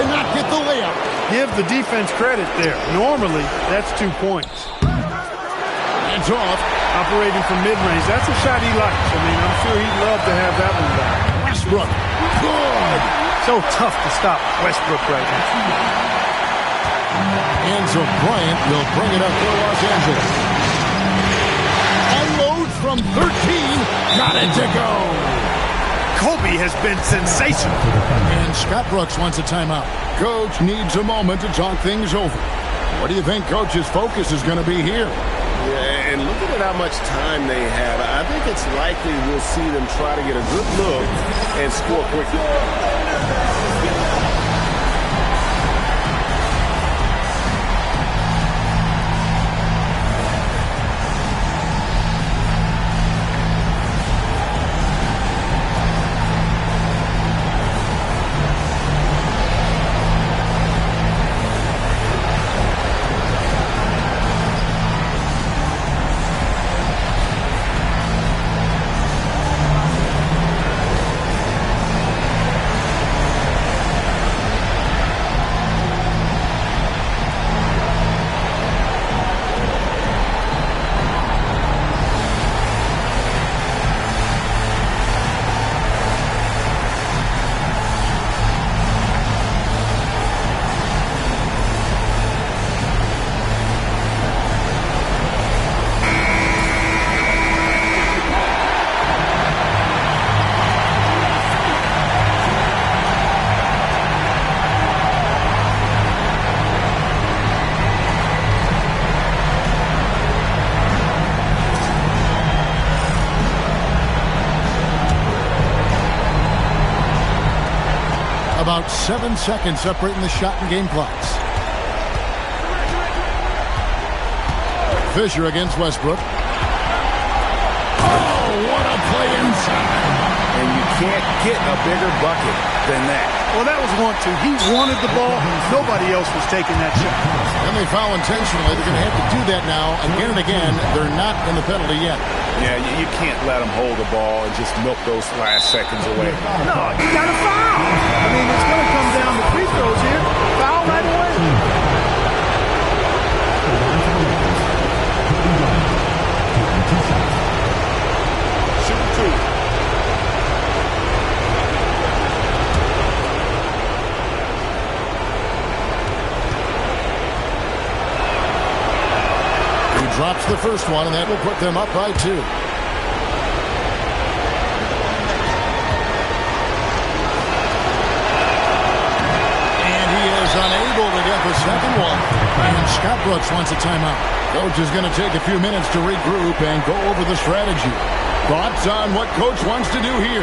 Cannot get the layup. Give the defense credit there. Normally, that's 2 points. Hands off. Operating from mid-range. That's a shot he likes. I mean, I'm sure he'd love to have that one back. Westbrook. Good. So tough to stop Westbrook right now. And so Bryant will bring it up for Los Angeles. Unloads from 13. Got it to go. Kobe has been sensational. And Scott Brooks wants a timeout. Coach needs a moment to talk things over. What do you think Coach's focus is going to be here? Yeah, and looking at how much time they have, I think it's likely we'll see them try to get a good look and score quickly. About 7 seconds separating the shot and game clocks. Fisher against Westbrook. Oh, what a play inside. And you can't get a bigger bucket than that. Well, that was 1-2. He wanted the ball. Nobody else was taking that shot. And they foul intentionally. They're going to have to do that now again and again. They're not in the penalty yet. Yeah, you can't let them hold the ball and just milk those last seconds away. No, you got to foul. I mean, it's going to come down to free throws here. Foul right away. Shoot 2. the first one, and that will put them up by 2. And he is unable to get the second one. And Scott Brooks wants a timeout. Coach is going to take a few minutes to regroup and go over the strategy. Thoughts on what Coach wants to do here?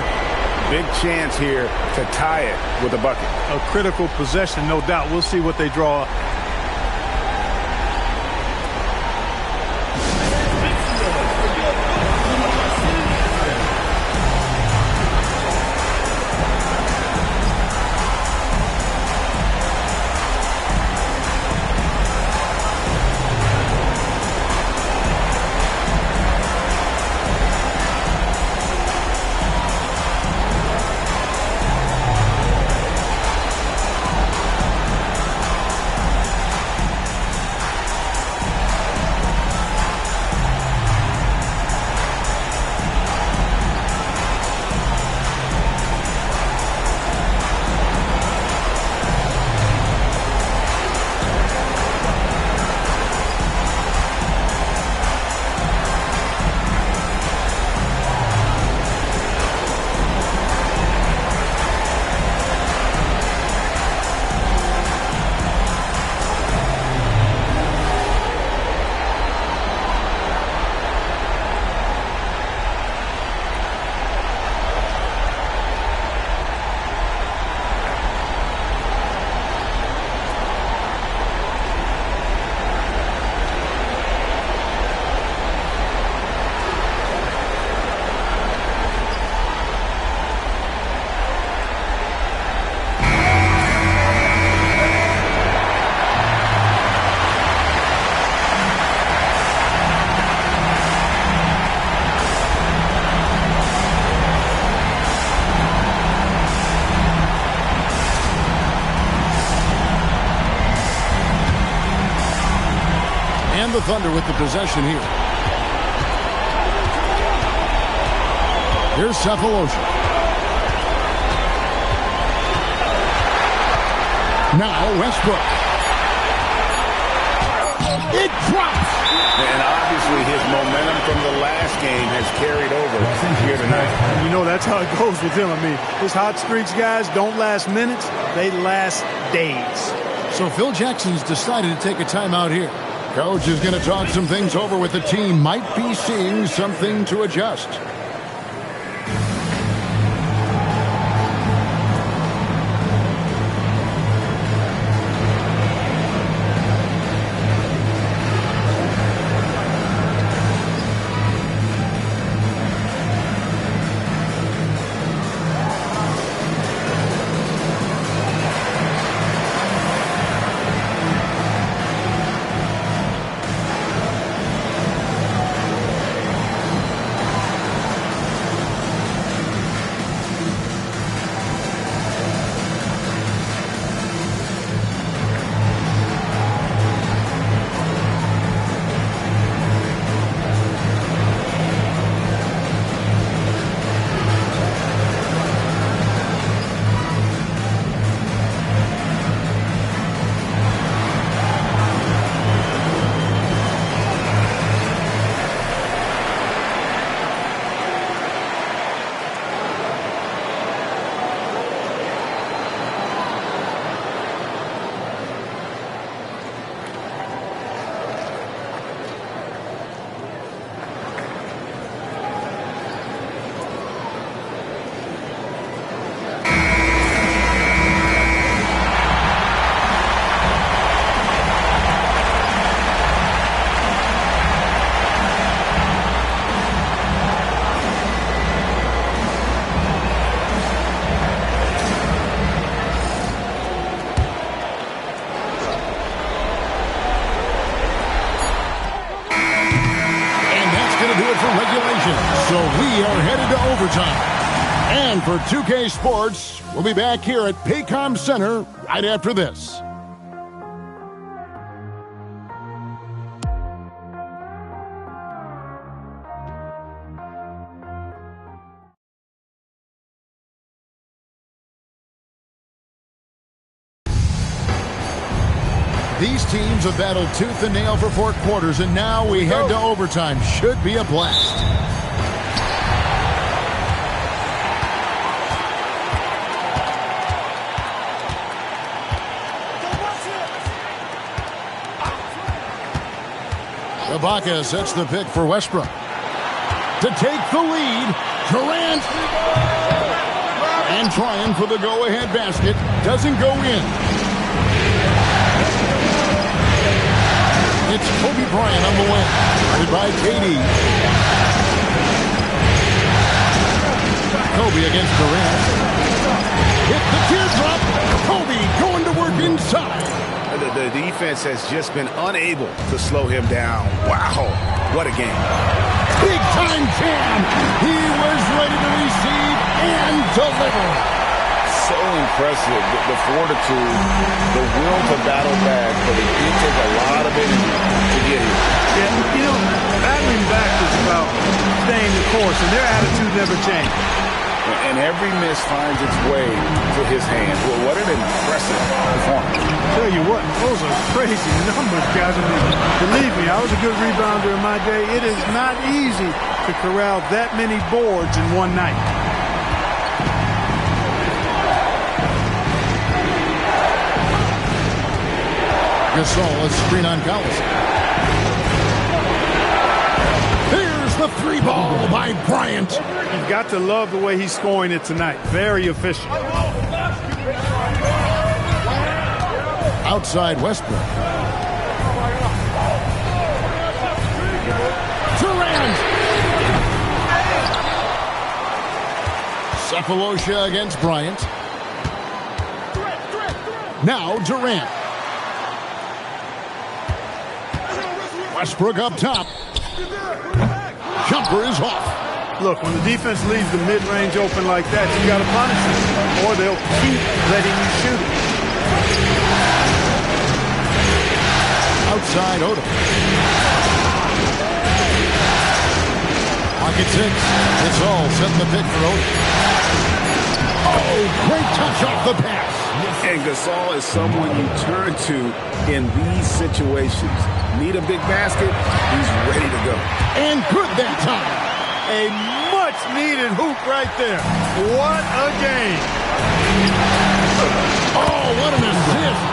Big chance here to tie it with a bucket. A critical possession, no doubt. We'll see what they draw up. The Thunder with the possession here. Here's Sefolosha. Now Westbrook. It drops. And obviously his momentum from the last game has carried over here tonight. You know, that's how it goes with him. I mean, his hot streaks, guys, don't last minutes. They last days. So Phil Jackson's decided to take a timeout here. Coach is going to talk some things over with the team. Might be seeing something to adjust. So we are headed to overtime. And for 2K Sports, we'll be back here at Paycom Center right after this. These teams have battled tooth and nail for 4 quarters, and now we head to overtime. Should be a blast. Ibaka sets the pick for Westbrook. To take the lead, Durant. And trying for the go-ahead basket. Doesn't go in. It's Kobe Bryant on the wing. Guarded by KD. Kobe against Durant. Hit the teardrop. Kobe going to work inside. The defense has just been unable to slow him down. Wow, what a game. Big time Cam. He was ready to receive and deliver. So impressive, the fortitude, the will to battle back, but it did take a lot of energy to get here. Yeah, battling back is about staying the course, and their attitude never changed. And every miss finds its way to his hand. Well, what an impressive performance. Tell you what, those are crazy numbers, guys. I mean, believe me, I was a good rebounder in my day. It is not easy to corral that many boards in one night. Gasol, a screen on Collison. There's the 3 ball by Bryant. You've got to love the way he's scoring it tonight. Very efficient. Outside Westbrook. Durant. Cephalosha against Bryant. Now Durant. Westbrook up top. Jumper is off. Look, when the defense leaves the mid-range open like that, you got to punish them, or they'll keep letting you shoot it. Outside Odom. Pocket 6. It's all setting the pick for Odom. Oh, great touch off the pass. And Gasol is someone you turn to in these situations. Need a big basket, he's ready to go. And good that time. A much-needed hoop right there. What a game. Oh, what an assist.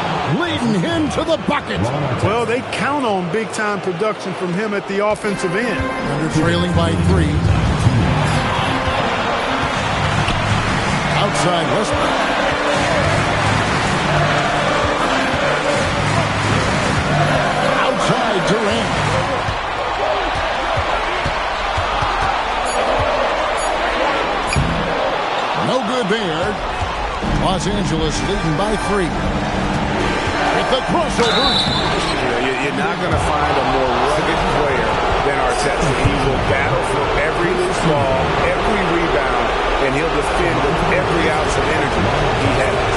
Leading him to the bucket. Well, they count on big-time production from him at the offensive end. Under trailing by 3. Outside Westbrook. Outside Durant. No good there. Los Angeles leading by 3. With the crossover. You're not going to find a more rugged player than Arteta. He will battle for every loose ball, every rebound, and he'll defend with every ounce of energy he has.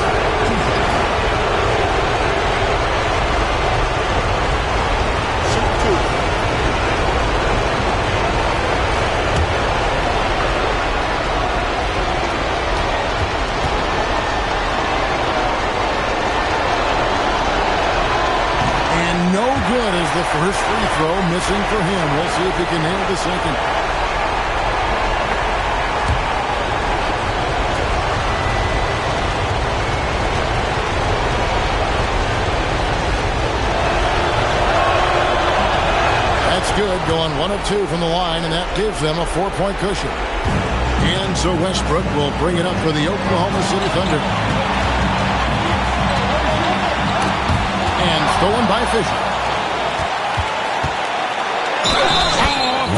Good as the first free throw missing for him. We'll see if he can nail the second. That's good, going 1 of 2 from the line, and that gives them a 4-point cushion. And so Westbrook will bring it up for the Oklahoma City Thunder. And stolen by Fisher.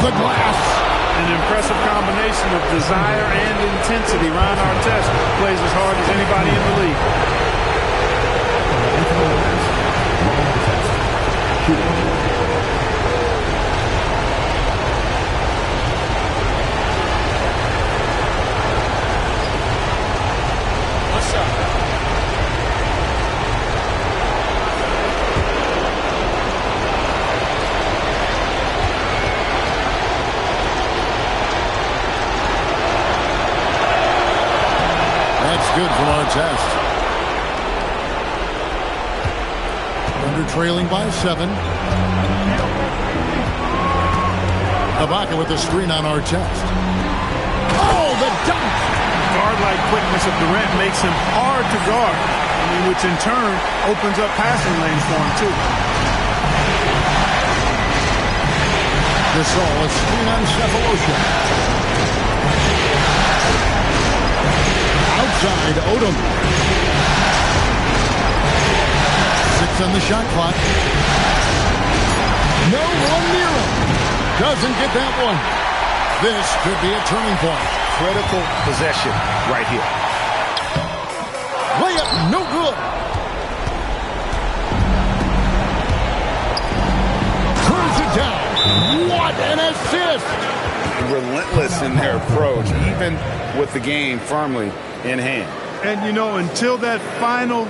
The glass. An impressive combination of desire and intensity. Ron Artest plays as hard as anybody in the league. What's up? Good from Artest. Under trailing by 7. Ibaka with the screen on Artest. Oh, the dunk! Guard-like quickness of Durant makes him hard to guard, which in turn opens up passing lanes for him, too. Gasol, a screen on Cephalosha. Outside, Odom. 6 on the shot clock. No one near him. Doesn't get that one. This could be a turning point. Critical possession right here. Layup, no good. Curves it down. What an assist! Relentless in their approach, even with the game firmly in hand. And, until that final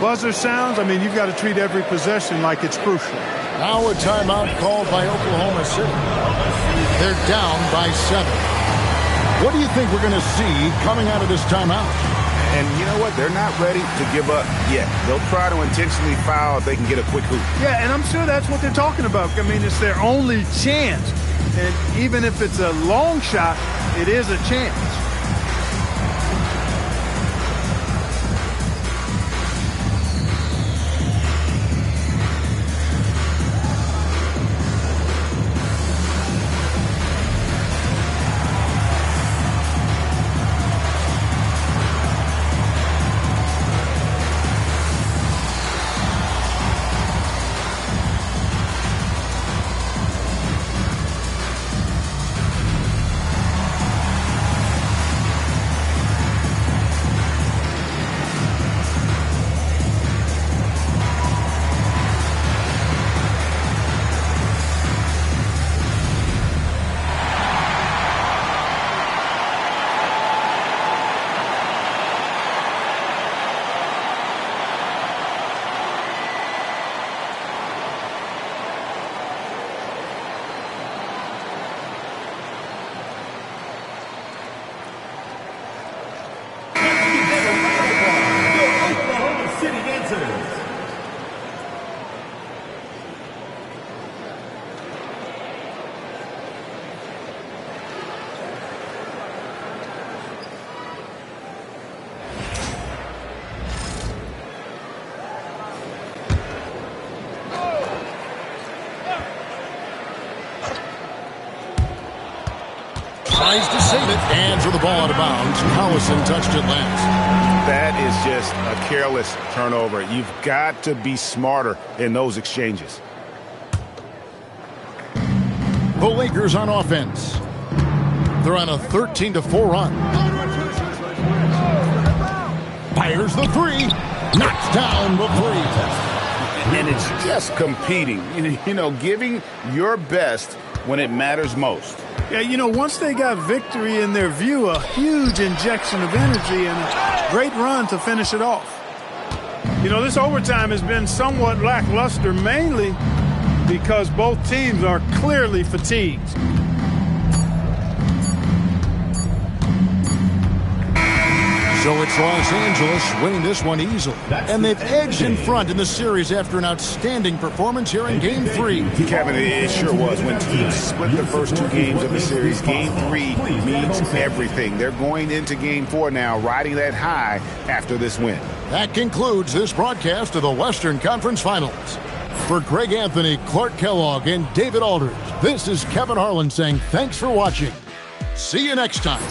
buzzer sounds, you've got to treat every possession like it's crucial. Now a timeout called by Oklahoma City. They're down by 7. What do you think we're going to see coming out of this timeout? And you know what? They're not ready to give up yet. They'll try to intentionally foul if they can get a quick hoop. Yeah, and I'm sure that's what they're talking about. It's their only chance. And even if it's a long shot, it is a chance. Tries to save it, and for the ball out of bounds. Collison touched it last. That is just a careless turnover. You've got to be smarter in those exchanges. The Lakers on offense. They're on a 13-4 run. Fires the 3. Knocks down the 3. And it's just competing. Giving your best when it matters most. Yeah, once they got victory in their view, a huge injection of energy and a great run to finish it off. This overtime has been somewhat lackluster, mainly because both teams are clearly fatigued. So it's Los Angeles winning this one easily. And they've edged in front in the series after an outstanding performance here in Game 3. Kevin, it sure was. When teams split the first 2 games of the series, Game 3 means everything. They're going into Game 4 now, riding that high after this win. That concludes this broadcast of the Western Conference Finals. For Greg Anthony, Clark Kellogg, and David Aldridge, this is Kevin Harlan saying thanks for watching. See you next time.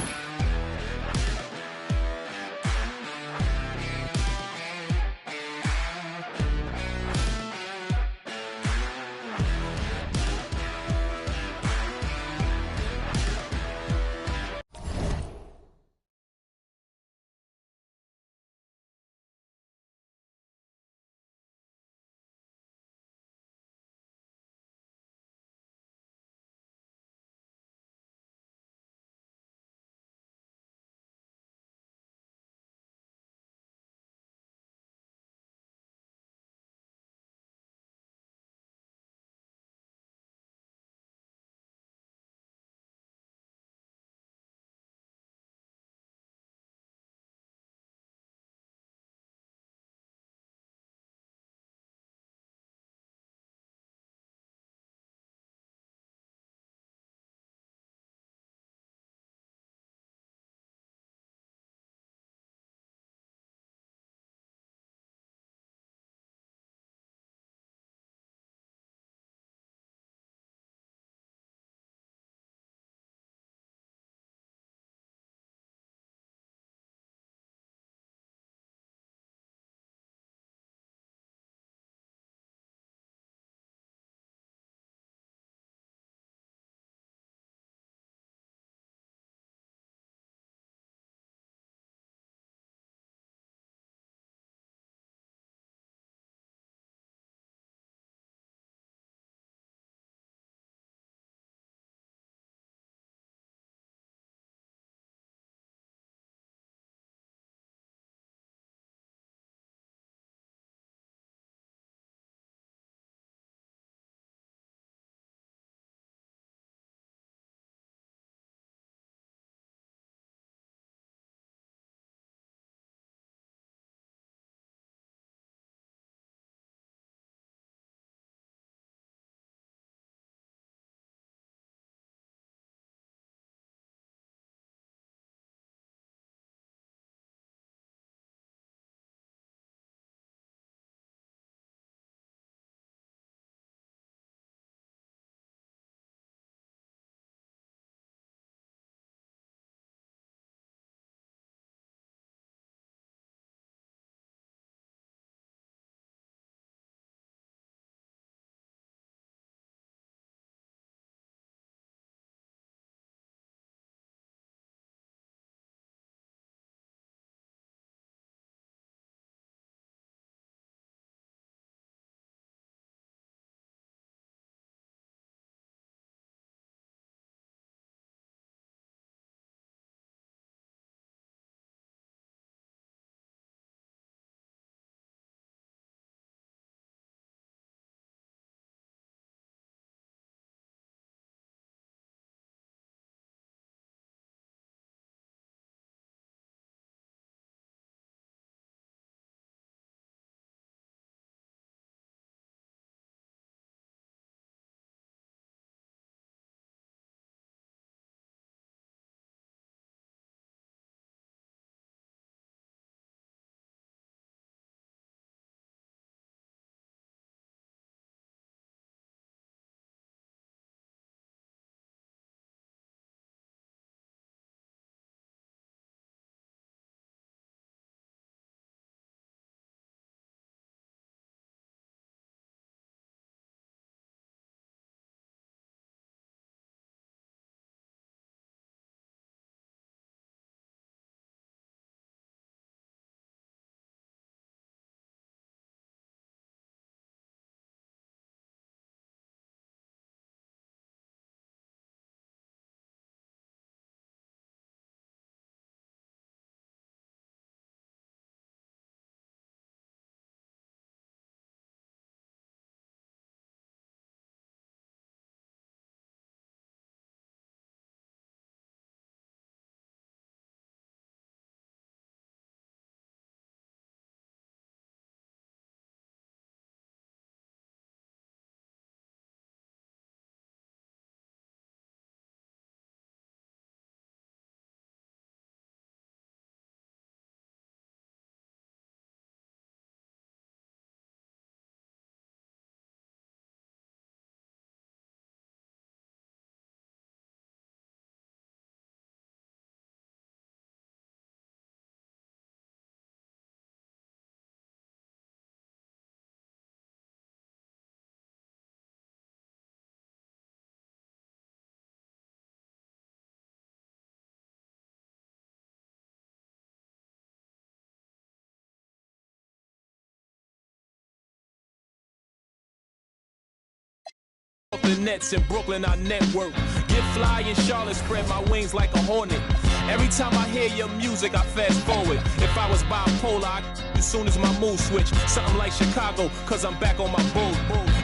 Brooklyn Nets. In Brooklyn, I network. Get fly in Charlotte, spread my wings like a hornet. Every time I hear your music, I fast forward. If I was bipolar, as soon as my mood switch. Something like Chicago, cause I'm back on my bull.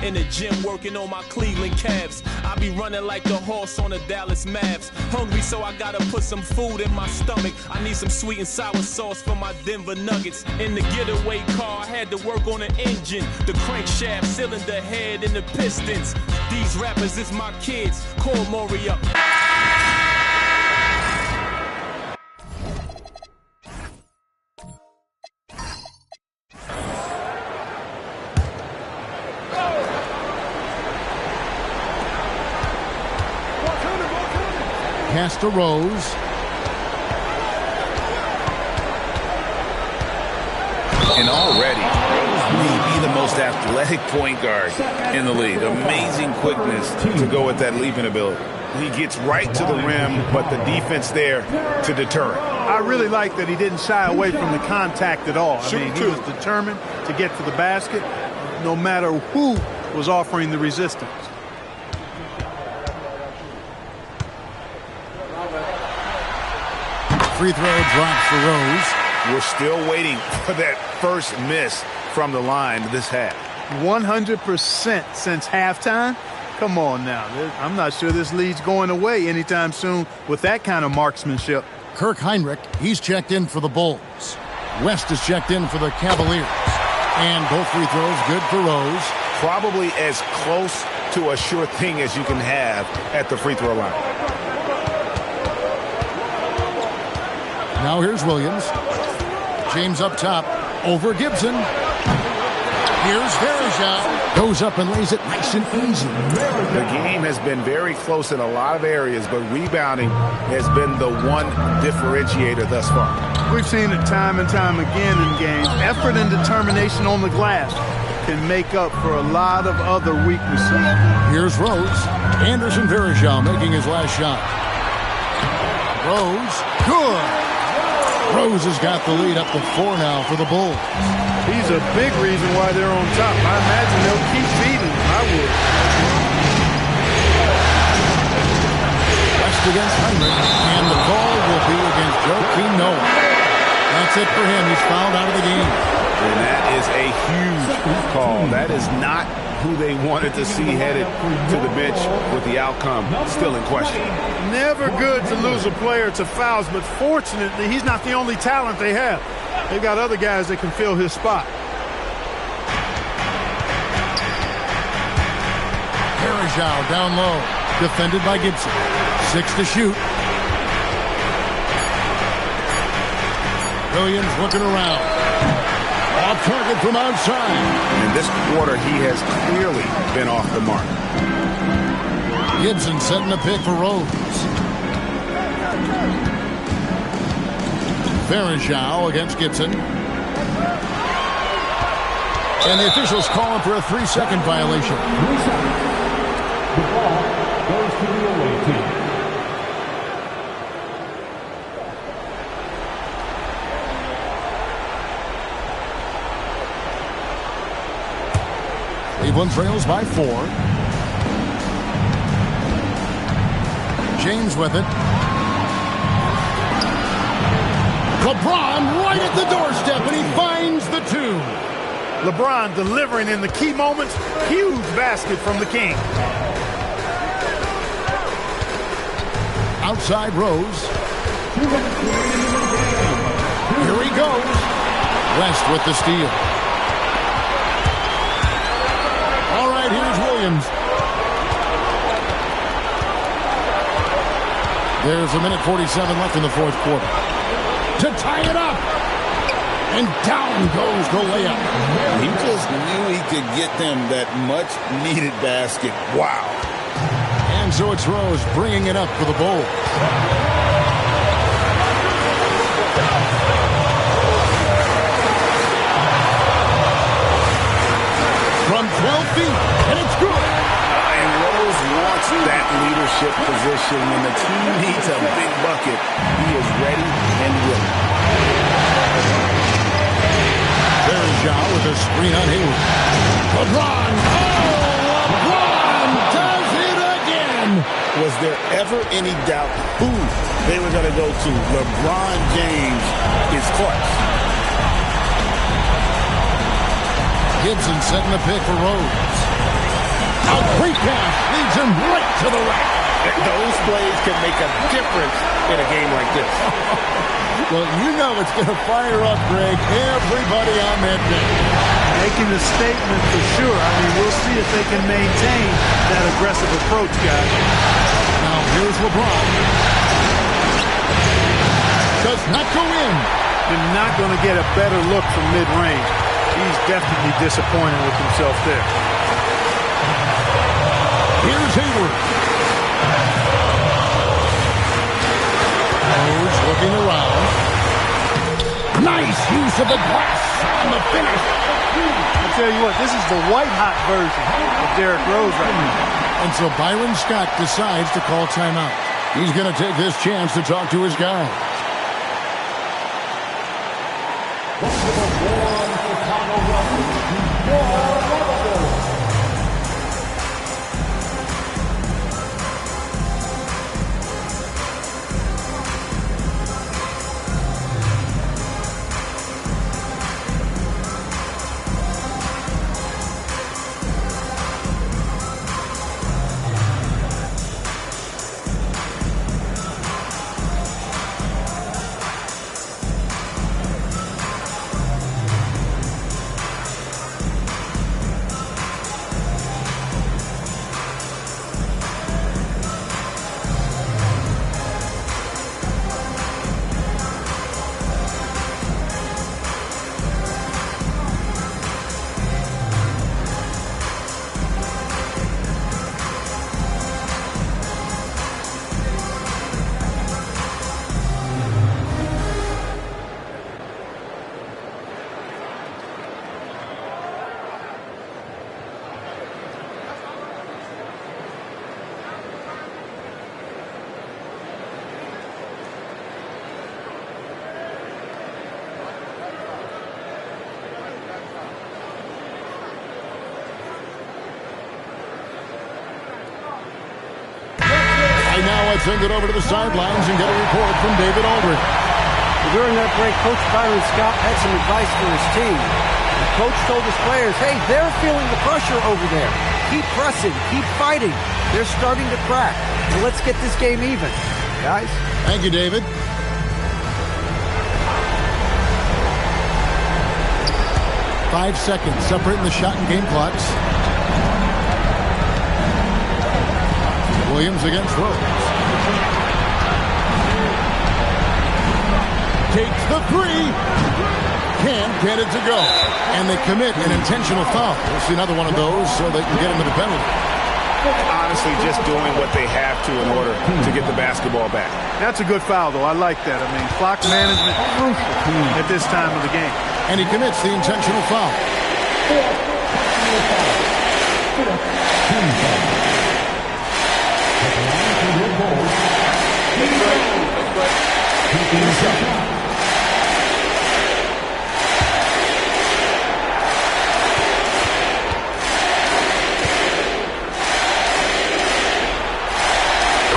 In the gym, working on my Cleveland Cavs. I be running like the horse on the Dallas Mavs. Hungry, so I gotta put some food in my stomach. I need some sweet and sour sauce for my Denver Nuggets. In the getaway car, I had to work on the engine, the crankshaft, cylinder head, and the pistons. These rappers is my kids. Call Maury up. Pass to Rose. And already, Rose may be the most athletic point guard in the league. Amazing quickness to go with that leaping ability. He gets right to the rim, but the defense there to deter it. I really like that he didn't shy away from the contact at all. I mean, he was determined to get to the basket no matter who was offering the resistance. Free throw drops for Rose. We're still waiting for that first miss from the line this half. 100% since halftime? Come on now. I'm not sure this lead's going away anytime soon with that kind of marksmanship. Kirk Heinrich, he's checked in for the Bulls. West is checked in for the Cavaliers. And both free throws good for Rose. Probably as close to a sure thing as you can have at the free throw line. Now here's Williams. James up top. Over Gibson. Here's Varejao. Goes up and lays it nice and easy. The game has been very close in a lot of areas, but rebounding has been the one differentiator thus far. We've seen it time and time again in games. Effort and determination on the glass can make up for a lot of other weaknesses. Here's Rose. Anderson Varejao making his last shot. Rose. Good. Rose has got the lead up to 4 now for the Bulls. He's a big reason why they're on top. I imagine they'll keep feeding. I would. West against Heinrich, and the call will be against Joakim Noah. That's it for him. He's fouled out of the game. And that is a huge call. That is not who they wanted to see headed to the bench with the outcome still in question. Never good to lose a player to fouls, but fortunately, he's not the only talent they have. They've got other guys that can fill his spot. Varejao down low, defended by Gibson. 6 to shoot. Williams looking around. Off target from outside. In this quarter, he has clearly been off the mark. Gibson setting a pick for Rose. Varejao against Gibson. And the officials calling for a 3-second violation. 3 seconds. The ball goes to the away team. Cleveland trails by 4. James with it. LeBron right at the doorstep, and he finds the 2. LeBron delivering in the key moments. Huge basket from the King. Outside Rose. Here he goes. West with the steal. All right, here's Williams. There's 1:47 left in the fourth quarter. To tie it up. And down goes the layup. He just knew he could get them that much-needed basket. Wow. And so it's Rose bringing it up for the Bulls. From 12 feet, and it's good. And Rose wants that leadership position. When the team needs a big bucket, he is ready and willing. Varejao with a screen on Hayward. LeBron! Oh, LeBron does ever any doubt who they were going to go to, LeBron James is clutch. Gibson setting the pick for Rose. A great pass leads him right to the rack. Those plays can make a difference in a game like this. Well, you know it's going to fire up, Greg, everybody on that day. Making a statement for sure. I mean, we'll see if they can maintain that aggressive approach, guys. Now here's LeBron. Does not go in. You're not going to get a better look from mid-range. He's definitely disappointed with himself there. Here's Hayward. Rose looking around. Nice use of the glass on the finish. I tell you what, this is the white-hot version of Derrick Rose right now. And so Byron Scott decides to call timeout. He's going to take this chance to talk to his guys. Now let's send it over to the sidelines and get a report from David Aldridge. Well, during that break, Coach Byron Scott had some advice for his team. The coach told his players, hey, they're feeling the pressure over there. Keep pressing, keep fighting. They're starting to crack. And let's get this game even, guys. Thank you, David. Five seconds separating the shot and game clocks. Williams against Rose. Takes the three. Can't get it to go. And they commit an intentional foul. We'll see another one of those so they can get into the penalty. Honestly, just doing what they have to in order to get the basketball back. That's a good foul, though. I like that. I mean, clock management crucial at this time of the game. And he commits the intentional foul.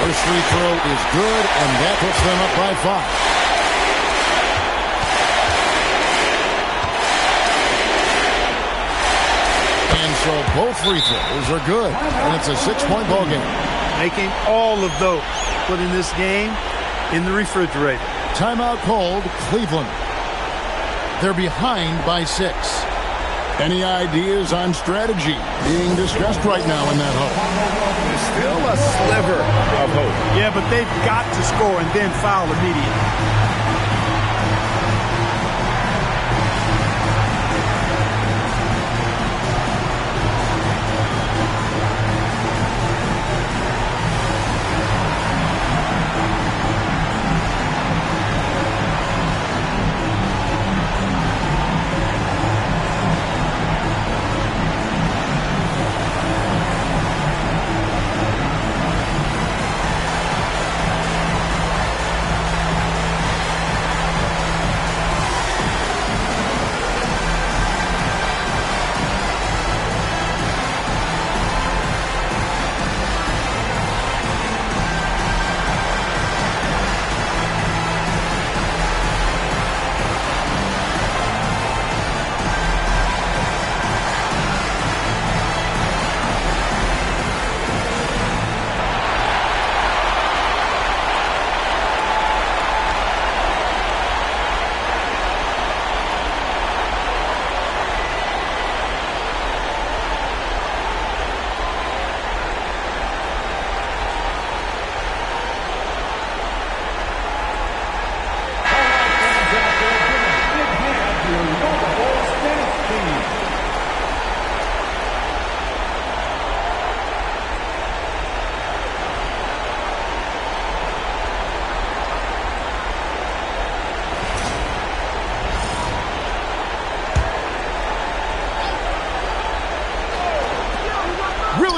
First free throw is good, and that puts them up by 5. And so both free throws are good, and it's a 6-point ball game. Making all of those, putting this game in the refrigerator. Timeout called, Cleveland. They're behind by 6. Any ideas on strategy being discussed right now in that hope? There's still a sliver of hope. Yeah, but they've got to score and then foul immediately.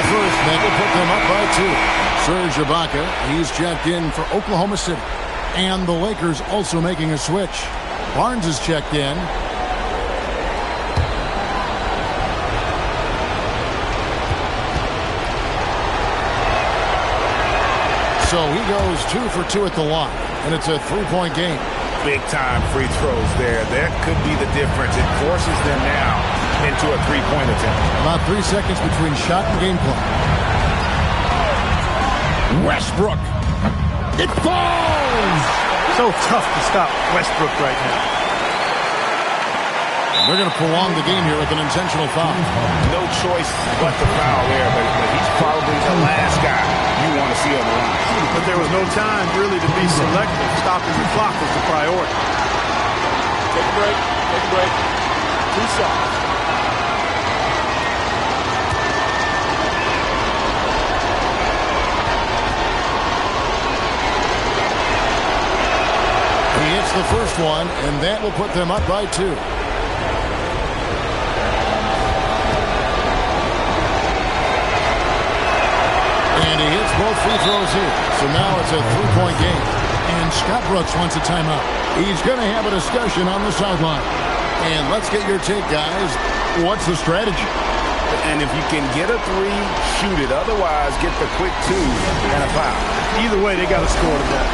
the first. That will put them up by 2. Serge Ibaka, he's checked in for Oklahoma City. And the Lakers also making a switch. Barnes is checked in. So he goes 2 for 2 at the line, and it's a 3-point game. Big-time free throws there. That could be the difference. It forces them now into a 3-point attempt. About 3 seconds between shot and game clock. Westbrook. It falls! So tough to stop Westbrook right now. They're going to prolong the game here with an intentional foul. No choice but the foul there, but he's probably the last guy you want to see on the line. But there was no time really to be selective. Stopping the clock was the priority. Take a break. Take a break. 2 shots. He hits the first one, and that will put them up by 2. And he hits both free throws here. So now it's a 3-point game. And Scott Brooks wants a timeout. He's going to have a discussion on the sideline. And let's get your take, guys. What's the strategy? And if you can get a 3, shoot it. Otherwise, get the quick 2 and a foul. Either way, they got to score today.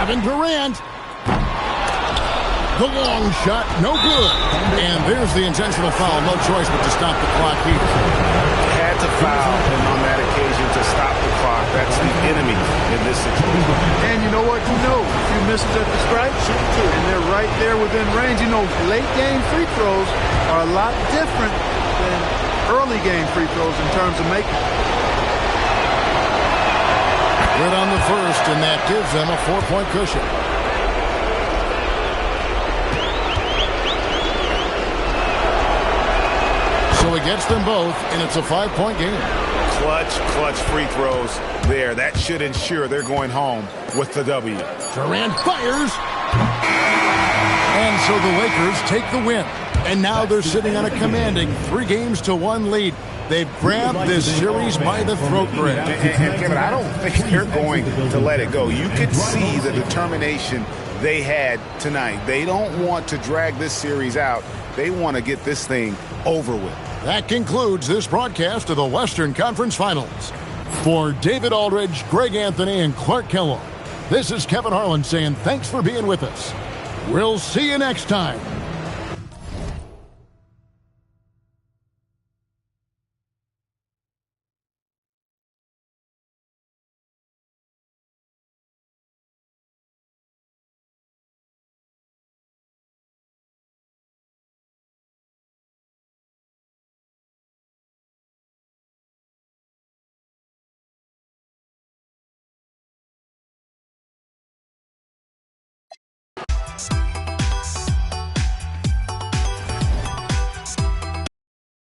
Kevin Durant. The long shot, no good. And there's the intentional foul. No choice but to stop the clock here. Had to foul on that occasion to stop the clock. That's the enemy in this situation. And you know what? You know, if you miss it at the stripe, and they're right there within range. You know, late game free throws are a lot different than early game free throws in terms of making. Good on the first, and that gives them a 4-point cushion. So he gets them both, and it's a 5-point game. Clutch free throws there. That should ensure they're going home with the W. Durant fires. And so the Lakers take the win. And now they're sitting on a commanding 3-1 lead. They've grabbed this series by the throat, Greg. And Kevin, I don't think they're going to let it go. You could see the determination they had tonight. They don't want to drag this series out. They want to get this thing over with. That concludes this broadcast of the Western Conference Finals. For David Aldridge, Greg Anthony, and Clark Kellogg, this is Kevin Harlan saying thanks for being with us. We'll see you next time